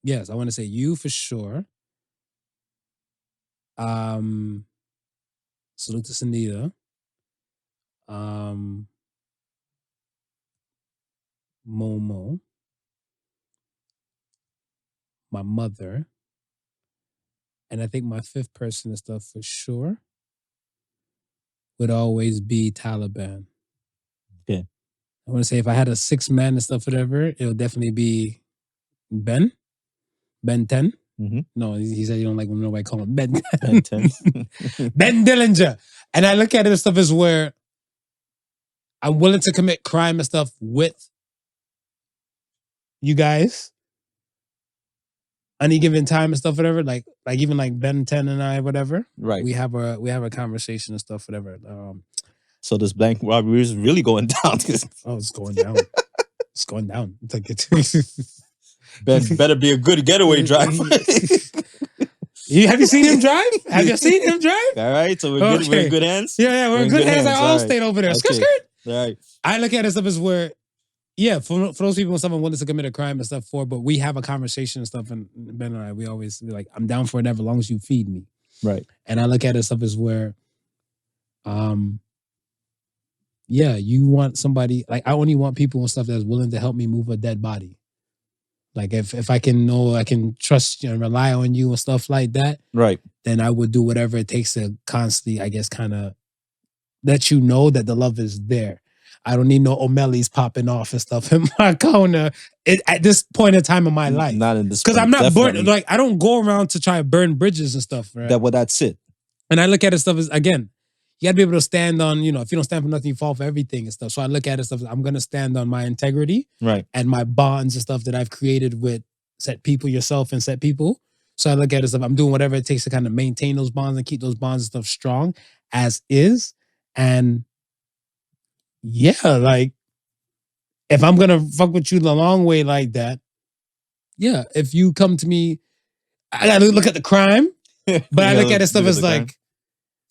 A: Yes, I want to say you for sure. Salute to Sunita. Momo. My mother. And I think my 5th person and stuff for sure would always be Taliban.
B: Okay.
A: I want to say if I had a 6 man and stuff, whatever, it'll definitely be Ben 10.
B: Mhm.
A: No, he said you don't like when nobody call him Ben.
B: Ben 10.
A: Ben Dillinger. And I look at it as stuff as where I'm willing to commit crime and stuff with you guys. Any given time and stuff, whatever. Like even like Ben 10 and I, whatever.
B: Right.
A: We have a conversation and stuff, whatever.
B: So this bank robbery is really going down.
A: Oh, it's going down. It's going down. It's like
B: Better be a good getaway driver.
A: Have you seen him drive? Have you seen him drive?
B: All right, so we're in good hands.
A: Yeah, we're in good hands. I all stayed over there. Skirt, skirt.
B: All right.
A: I look at it stuff as where, yeah, for those people when someone wants to commit a crime and stuff for, but we have a conversation and stuff, and Ben and I, we always be like, I'm down for it as long as you feed me.
B: Right.
A: And I look at it stuff as where, yeah, you want somebody, like I only want people and stuff that's willing to help me move a dead body. Like if I can know, I can trust you and rely on you and stuff like that,
B: Right.
A: then I would do whatever it takes to constantly, I guess, kind of let you know that the love is there. I don't need no O'Malley's popping off and stuff in my corner at this point in time in my life.
B: Not in this.
A: Because I'm not
B: definitely.
A: burn, like I don't go around to try to burn bridges and stuff, right?
B: That's it.
A: And I look at it stuff as, again, you gotta be able to stand on, if you don't stand for nothing, you fall for everything and stuff. So I look at it stuff, I'm gonna stand on my integrity,
B: right,
A: and my bonds and stuff that I've created with set people, yourself and set people. So I look at it stuff, I'm doing whatever it takes to kind of maintain those bonds and keep those bonds and stuff strong as is. And yeah, like if I'm gonna fuck with you the long way like that, yeah, if you come to me, I gotta look at the crime, but I look at it stuff as like,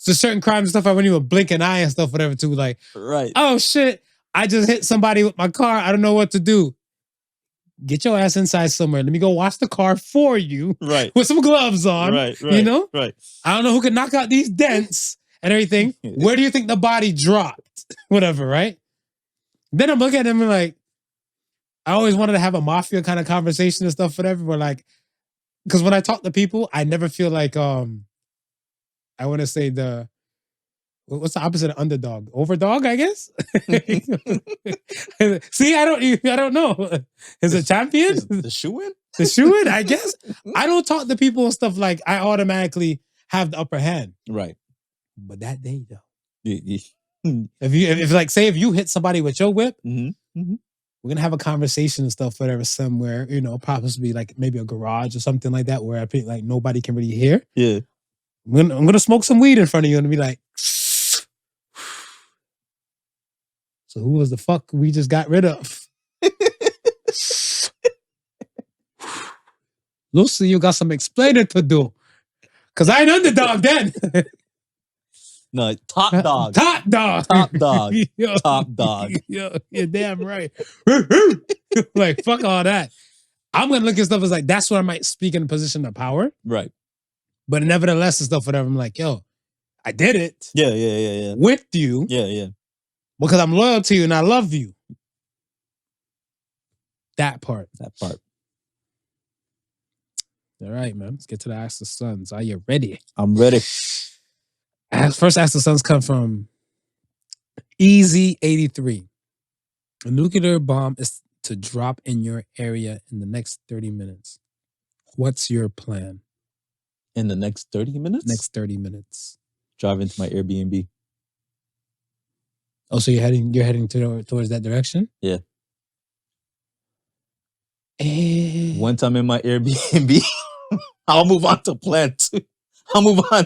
A: so certain crimes and stuff, I wouldn't even blink an eye and stuff, whatever, too. Like,
B: right.
A: Oh shit, I just hit somebody with my car. I don't know what to do. get your ass inside somewhere. Let me go wash the car for you
B: Right.
A: with some gloves on.
B: Right.
A: You know?
B: Right.
A: I don't know who can knock out these dents and everything. Where do you think the body dropped? Whatever, right? Then I'm looking at him and like, I always wanted to have a mafia kind of conversation and stuff, whatever. But like, because when I talk to people, I never feel like I want to say what's the opposite of underdog? Overdog, I guess. See, I don't know. Is it champion?
B: The shoe-in?
A: The shoe-in, I guess. I don't talk to people and stuff like I automatically have the upper hand.
B: Right.
A: But that day though.
B: Mm-hmm.
A: If you hit somebody with your whip,
B: Mm-hmm.
A: we're gonna have a conversation and stuff, whatever, somewhere, possibly like maybe a garage or something like that, where I think like nobody can really hear.
B: Yeah.
A: I'm gonna smoke some weed in front of you and be like, so who was the fuck we just got rid of? Lucy, you got some explaining to do. Cause I ain't underdog then.
B: No, top dog.
A: Top dog.
B: Top dog.
A: Yo,
B: Top dog.
A: Yo, you're damn right. Like, fuck all that. I'm gonna look at stuff as like, that's where I might speak in a position of power.
B: Right.
A: But nevertheless and stuff, whatever, I'm like, yo, I did it.
B: Yeah.
A: With you.
B: Yeah.
A: Because I'm loyal to you and I love you. That part. All right, man. Let's get to the Ask the Sons. Are you ready?
B: I'm ready.
A: First Ask the Sons come from Easy83. A nuclear bomb is to drop in your area in the next 30 minutes. What's your plan?
B: In the next 30 minutes?
A: Next 30 minutes.
B: Drive into my Airbnb.
A: Oh, so you're heading towards that direction?
B: Yeah.
A: Once
B: Once I'm in my Airbnb, I'll move on to plan 2. I'll move on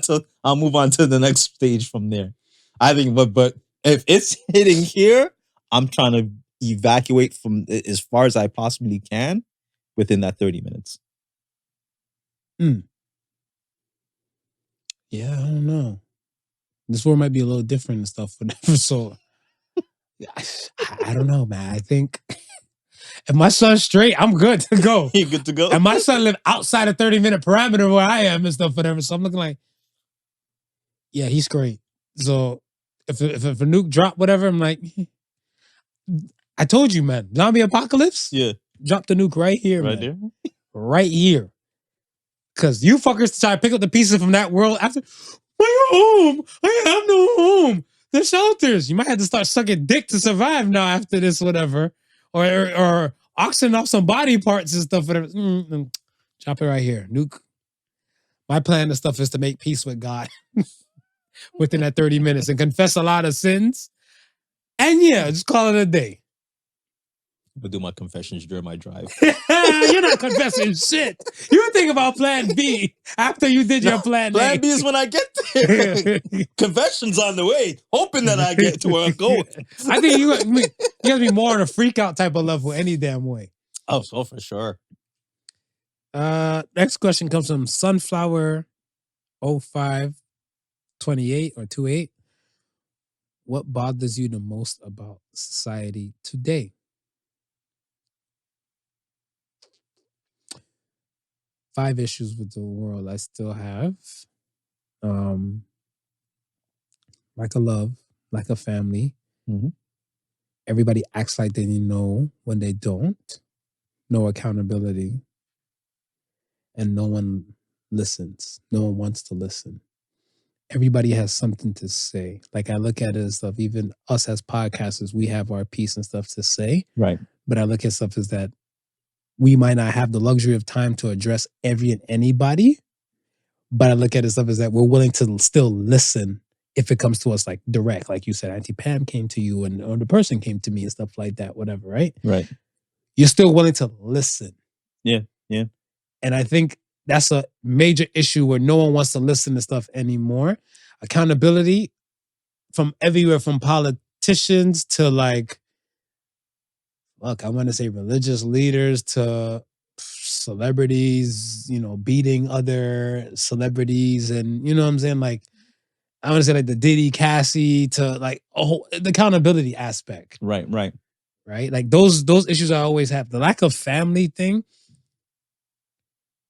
B: to the next stage from there. I think, but if it's hitting here, I'm trying to evacuate from as far as I possibly can within that 30 minutes.
A: Yeah, I don't know. This war might be a little different and stuff, whatever. So I don't know, man. I think if my son's straight, I'm good to go.
B: You good to go?
A: And my son live outside a 30-minute parameter where I am and stuff, whatever. So I'm looking like, yeah, he's great. So if a nuke drop, whatever, I'm like, I told you, man. Zombie apocalypse?
B: Yeah.
A: Drop the nuke right here,
B: Right
A: man.
B: there?
A: Right here. Because you fuckers try to pick up the pieces from that world after, my home. I have no home. The shelters. You might have to start sucking dick to survive now after this, whatever. Or auctioning off some body parts and stuff, whatever. Chop it right here. Nuke. My plan and stuff is to make peace with God within that 30 minutes and confess a lot of sins. And yeah, just call it a day.
B: I'll do my confessions during my drive.
A: You're not confessing shit. You think about plan B after you did your plan A.
B: Plan B is when I get there. Confessions on the way, hoping that I get to where I'm going.
A: I think you gotta be more on a freak out type of level any damn way.
B: Oh, so for sure.
A: Next question comes from Sunflower 0528 or 28. What bothers you the most about society today? Five issues with the world I still have. Lack of love, lack of family.
B: Mm-hmm.
A: Everybody acts like they know when they don't. No accountability. And no one listens. No one wants to listen. Everybody has something to say. Like I look at it as stuff, even us as podcasters, we have our piece and stuff to say.
B: Right.
A: But I look at stuff as that we might not have the luxury of time to address every and anybody. But I look at it stuff as that we're willing to still listen if it comes to us like direct. Like you said, Auntie Pam came to you or the person came to me and stuff like that, whatever, right?
B: Right.
A: You're still willing to listen.
B: Yeah.
A: And I think that's a major issue where no one wants to listen to stuff anymore. Accountability from everywhere, from politicians to like, look, I want to say religious leaders to celebrities, beating other celebrities. And you know what I'm saying? Like, I want to say like the Diddy, Cassie to like, the accountability aspect.
B: Right.
A: right? Like those issues I always have. The lack of family thing,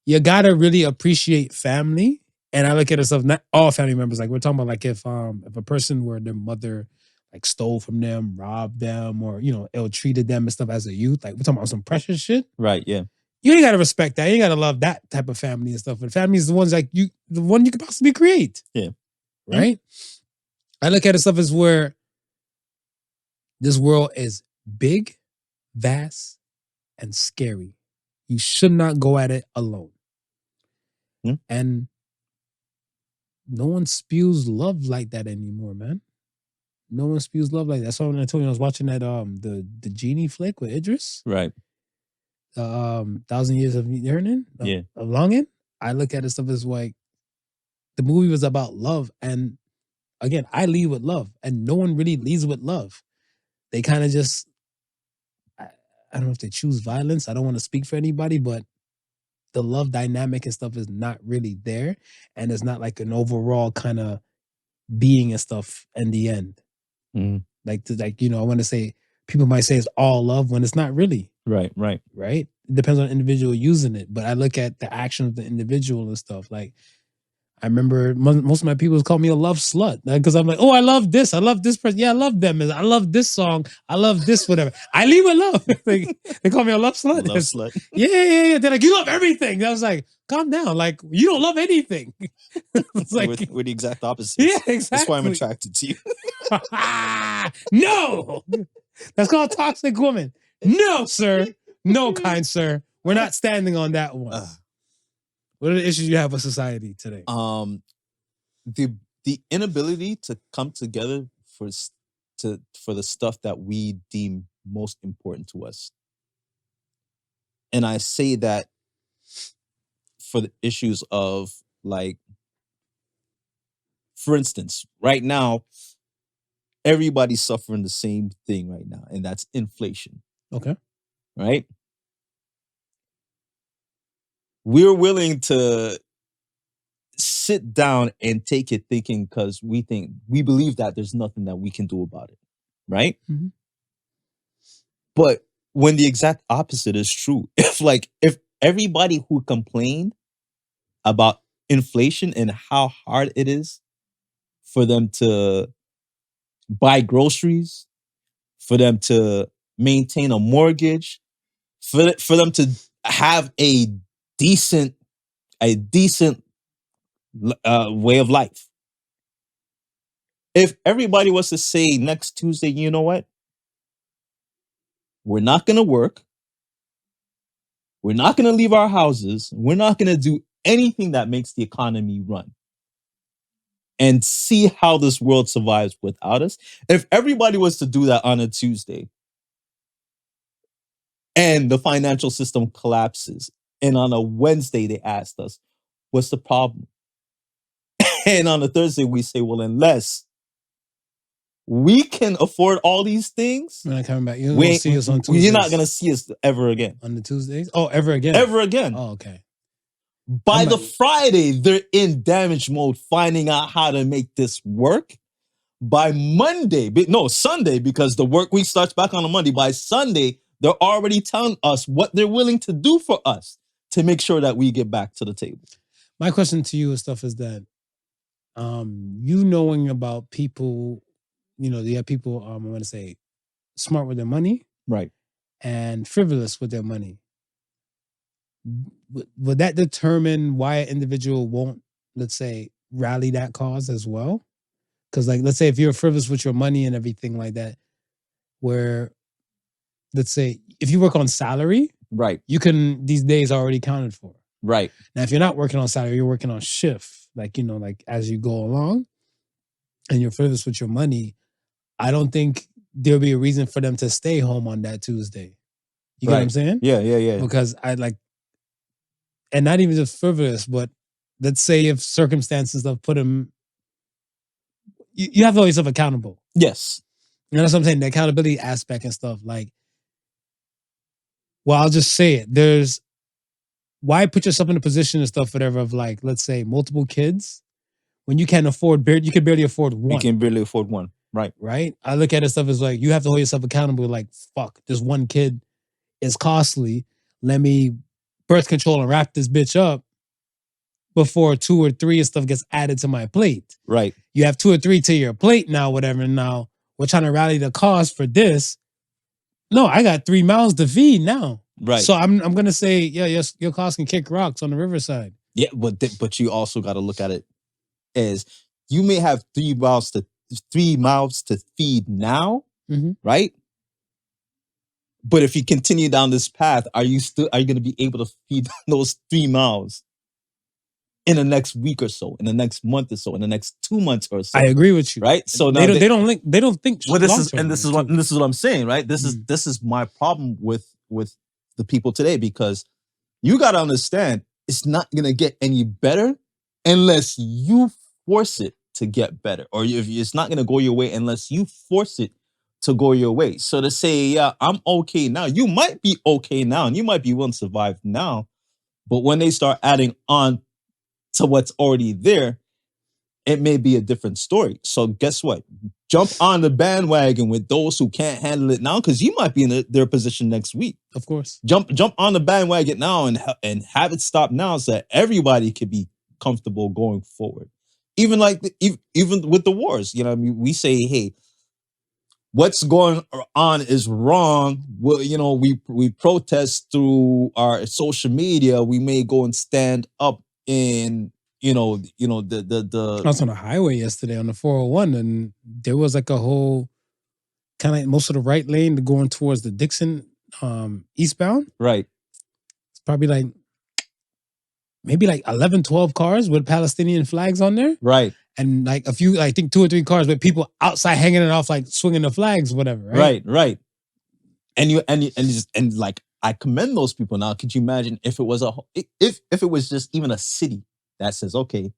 A: you gotta really appreciate family. And I look at it as not all family members. Like we're talking about, like if a person where their mother like stole from them, robbed them, or ill treated them and stuff as a youth. Like we're talking about some precious shit.
B: Right. Yeah.
A: You ain't gotta respect that. You ain't gotta love that type of family and stuff. But family is the ones like the one you could possibly create.
B: Yeah.
A: Right. I look at it stuff as where this world is big, vast, and scary. You should not go at it alone. And no one spews love like that anymore, man. No one spews love like that. That's what I told you. I was watching that the Genie flick with Idris.
B: Right.
A: 1,000 Years of Yearning. Of Longing. I look at it stuff as like the movie was about love. And again, I lead with love. And no one really leads with love. They kind of just, I don't know if they choose violence. I don't want to speak for anybody, but the love dynamic and stuff is not really there. And it's not like an overall kind of being and stuff in the end. Like I want to say, people might say it's all love when it's not really.
B: Right.
A: It depends on the individual using it. But I look at the action of the individual and stuff. Like, I remember most of my people call me a love slut because I'm like, oh, I love this. I love this person. Yeah, I love them. I love this song. I love this, whatever. I leave with love. They call me a love slut.
B: Love slut.
A: Yeah. They're like, you love everything. I was like, calm down. Like, you don't love anything. It's like,
B: we're the exact opposite.
A: Yeah, exactly.
B: That's why I'm attracted to you.
A: No, that's called toxic woman. No, sir. No, kind sir. We're not standing on that one. What are the issues you have with society today?
B: The inability to come together for the stuff that we deem most important to us. And I say that for the issues of, like, for instance, right now, everybody's suffering the same thing right now, and that's inflation.
A: Okay.
B: Right? We're willing to sit down and take it thinking because we believe that there's nothing that we can do about it. Right?
A: Mm-hmm.
B: But when the exact opposite is true, if everybody who complained about inflation and how hard it is for them to buy groceries, for them to maintain a mortgage, for them to have a decent way of life. If everybody was to say next Tuesday, you know what? We're not going to work. We're not going to leave our houses. We're not going to do anything that makes the economy run. And see how this world survives without us. If everybody was to do that on a Tuesday and the financial system collapses, and on a Wednesday they asked us, what's the problem? And on a Thursday we say, well, unless we can afford all these things,
A: we're not coming back. You won't see us on Tuesdays.
B: You're not going to see us ever again.
A: On the Tuesdays? Oh, ever again?
B: Ever again.
A: Oh, okay.
B: By the Friday, they're in damage mode, finding out how to make this work. By Sunday, because the work week starts back on a Monday. By Sunday, they're already telling us what they're willing to do for us to make sure that we get back to the table.
A: My question to you and stuff is that, you knowing about people, you have people, I'm going to say, smart with their money.
B: Right.
A: And frivolous with their money. Would that determine why an individual won't, let's say, rally that cause as well? Because, like, let's say if you're frivolous with your money and everything like that, where, let's say, if you work on salary,
B: right,
A: these days are already counted for.
B: Right.
A: Now, if you're not working on salary, you're working on shift, like as you go along, and you're frivolous with your money, I don't think there'll be a reason for them to stay home on that Tuesday. You get what I'm saying?
B: Yeah.
A: Because and not even just frivolous, but let's say if circumstances have put them, you have to hold yourself accountable.
B: Yes.
A: That's what I'm saying, the accountability aspect and stuff. Like, well, I'll just say it. Why put yourself in a position and stuff, whatever, of like, let's say multiple kids, when you can't afford, you can barely afford one.
B: You can barely afford one.
A: Right? I look at it stuff as like, you have to hold yourself accountable. Like, fuck, this one kid is costly. Let me birth control and wrap this bitch up before 2 or 3 and stuff gets added to my plate.
B: Right.
A: You have 2 or 3 to your plate now, whatever. Now we're trying to rally the cost for this. No, I got 3 mouths to feed now.
B: Right.
A: So I'm gonna say, yeah, yes, your cost can kick rocks on the riverside.
B: Yeah, but you also got to look at it as you may have 3 mouths to feed now, right? But if you continue down this path, are you going to be able to feed those 3 mouths in the next week or so, in the next month or so, in the next 2 months or so?
A: I agree with you.
B: Right? So
A: they
B: now
A: don't think.
B: Well, this is what I'm saying, right? This is my problem with the people today, because you got to understand it's not going to get any better unless you force it to get better, or if it's not going to go your way unless you force it to go your way. So to say, yeah, I'm okay now, you might be okay now and you might be willing to survive now, but when they start adding on to what's already there, it may be a different story. So guess what? Jump on the bandwagon with those who can't handle it now, because you might be in their position next week.
A: Of course.
B: Jump on the bandwagon now and have it stop now, so that everybody could be comfortable going forward. Even even with the wars, you know what I mean? We say, hey, what's going on is wrong. Well, you know, we protest through our social media. We may go and stand up in the
A: I was on the highway yesterday on the 401, and there was like a whole kind of most of the right lane going towards the Dixon eastbound.
B: Right.
A: It's probably like maybe like 11, 12 cars with Palestinian flags on there.
B: Right.
A: And like a few, I think 2 or 3 cars with people outside hanging it off, like swinging the flags, whatever.
B: Right. And like, I commend those people. Now, could you imagine if it was if it was just even a city that says, okay,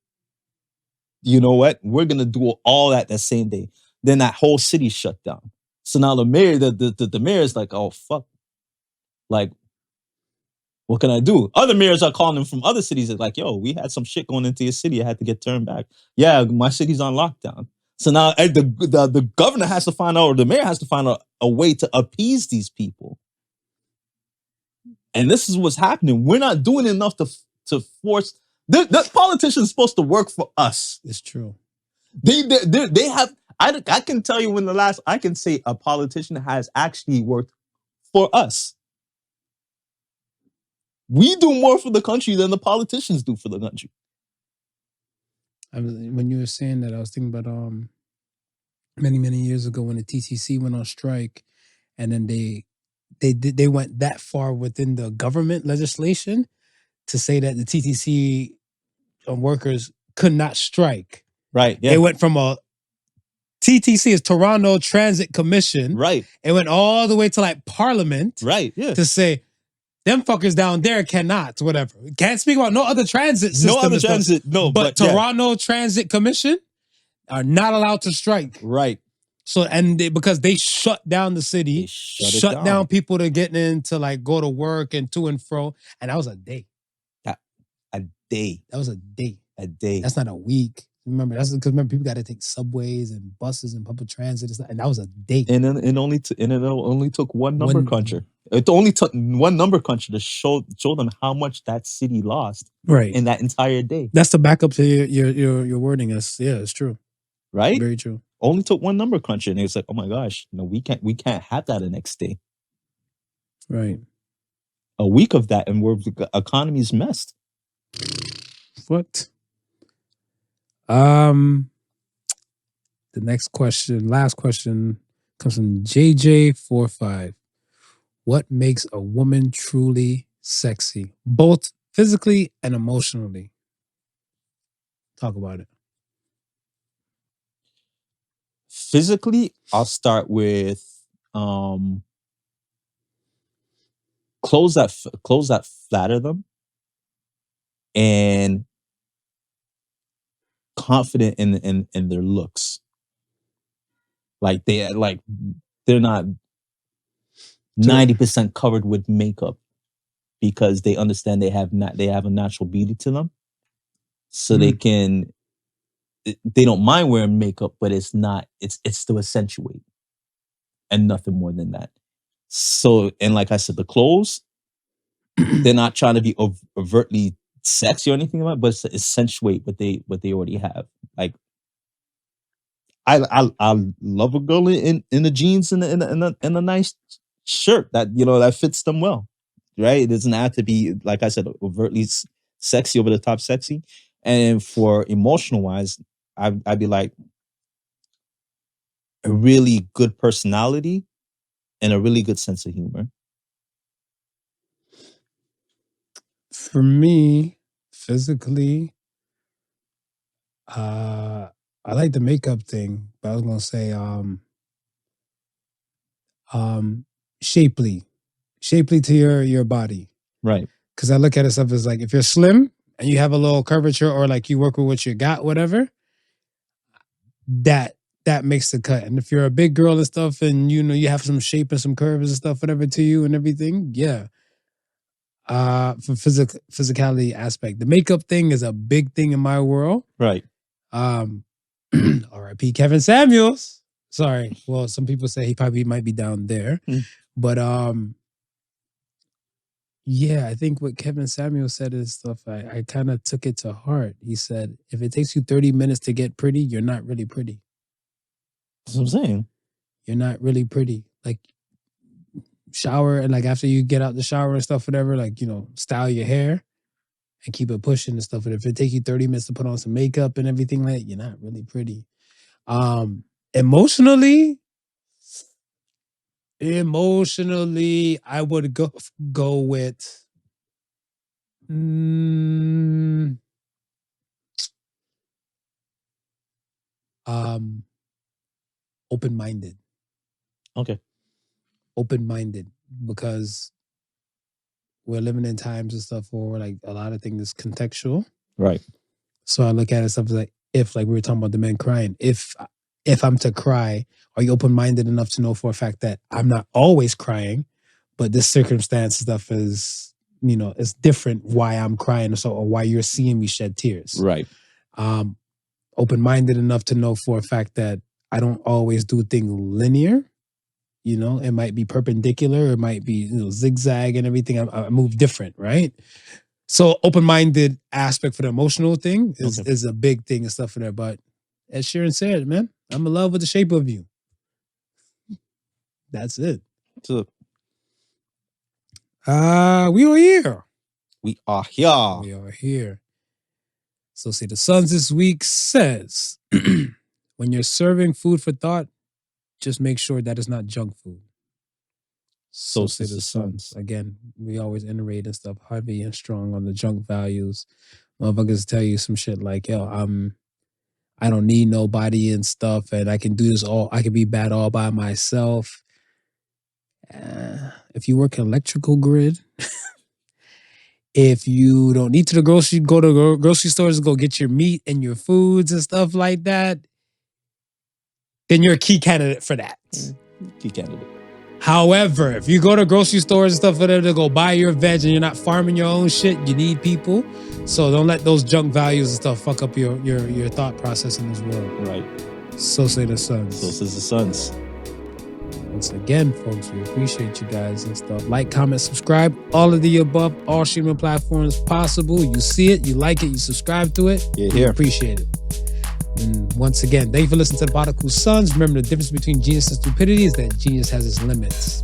B: you know what, we're gonna do all that same day, then that whole city shut down. So now the mayor, the mayor is like, oh fuck, like, what can I do? Other mayors are calling them from other cities. It's like, yo, we had some shit going into your city. I had to get turned back. Yeah, my city's on lockdown. So now the governor has to find out, or the mayor has to find out a way to appease these people. And this is what's happening. We're not doing enough to force. The politicians supposed to work for us.
A: It's true.
B: They have. I can tell you when the last I can say a politician has actually worked for us. We do more for the country than the politicians do for the country.
A: When you were saying that, I was thinking about many years ago when the TTC went on strike, and then they went that far within the government legislation to say that the TTC workers could not strike.
B: Right. Yeah.
A: It went from a TTC is Toronto Transit Commission.
B: Right.
A: It went all the way to like Parliament.
B: Right. Yeah.
A: To say them fuckers down there cannot, whatever. Can't speak about no other transit system.
B: No other transit, no.
A: But Toronto Transit Commission are not allowed to strike.
B: Right.
A: So, because they shut down the city, shut down people to get in to like go to work and to and fro. And that was a day.
B: A day.
A: That was a day.
B: A day.
A: That's not a week. Remember, that's because people got to take subways and buses and public transit, and that was a day.
B: And then it only took one number cruncher. It only took one number cruncher to show them how much that city lost,
A: right,
B: in that entire day.
A: That's the backup to your wording. It's true,
B: right?
A: Very true.
B: Only took one number cruncher, and it's like, oh my gosh, no, we can't have that the next day.
A: Right.
B: A week of that, and the economy's messed.
A: What? The next question, last question, comes from JJ45. What makes a woman truly sexy, both physically and emotionally? Talk about it.
B: Physically, I'll start with clothes that flatter them, and confident in their looks. Like they're not 90% covered with makeup, because they understand they have a natural beauty to them, so they can they don't mind wearing makeup, but it's to accentuate and nothing more than that. So, and like I said, the clothes, they're not trying to be overtly sexy or anything like that, but it's to accentuate what they already have. Like, I love a girl in the jeans and a nice shirt that that fits them well, right? It doesn't have to be, like I said, overtly sexy, over the top sexy. And for emotional wise, I'd be like a really good personality and a really good sense of humor.
A: For me, physically, I like the makeup thing, but I was gonna say shapely to your body.
B: Right.
A: Because I look at it stuff as like, if you're slim and you have a little curvature, or like you work with what you got, whatever, that makes the cut. And if you're a big girl and stuff, and you have some shape and some curves and stuff, whatever to you and everything, yeah. For physicality aspect, the makeup thing is a big thing in my world.
B: Right.
A: R.I.P. Kevin Samuels. Sorry. Well, some people say he probably might be down there, but yeah, I think what Kevin Samuels said is stuff I kind of took it to heart. He said, if it takes you 30 minutes to get pretty, you're not really pretty.
B: That's what I'm saying.
A: You're not really pretty. Like, shower, and like after you get out the shower and stuff, whatever, like, style your hair and keep it pushing and stuff. But if it takes you 30 minutes to put on some makeup and everything like that, you're not really pretty. Emotionally, I would go with open-minded.
B: Okay.
A: Open-minded, because we're living in times and stuff where like a lot of things is contextual.
B: Right.
A: So I look at it stuff like, if, like we were talking about the men crying, if I'm to cry, are you open-minded enough to know for a fact that I'm not always crying, but this circumstance stuff is, it's different why I'm crying, or why you're seeing me shed tears.
B: Right.
A: Open-minded enough to know for a fact that I don't always do things linear. It might be perpendicular, it might be zigzag and everything. I move different, right? So open-minded aspect for the emotional thing is a big thing and stuff for that. But as Sharon said, man, I'm in love with the shape of you. That's it.
B: So,
A: we are here.
B: We are here.
A: We are here. So see, the Suns this week says, when you're serving food for thought, just make sure that it's not junk food. So say the Suns. Again, we always iterate and stuff heavy and strong on the junk values. Motherfuckers tell you some shit like, yo, I don't need nobody and stuff, and I can do this all. I can be bad all by myself. If you work an electrical grid, if you don't need to go to the grocery stores to go get your meat and your foods and stuff like that, then you're a key candidate for that.
B: Key candidate.
A: However, if you go to grocery stores and stuff for them to go buy your veg and you're not farming your own shit, you need people. So don't let those junk values and stuff fuck up your thought process in this world.
B: Right.
A: So say the Suns.
B: So says the Suns.
A: Once again, folks, we appreciate you guys and stuff. Like, comment, subscribe, all of the above, all streaming platforms possible. You see it, you like it, you subscribe to it.
B: Yeah,
A: we appreciate it. And once again, thank you for listening to the Podical Sons. Remember, the difference between genius and stupidity is that genius has its limits.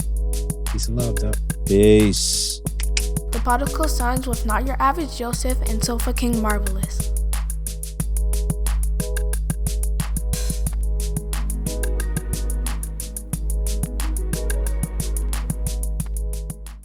A: Peace and love, Doc.
B: Peace.
D: The Podical Sons was not your average Joseph and Sofa King Marvelous.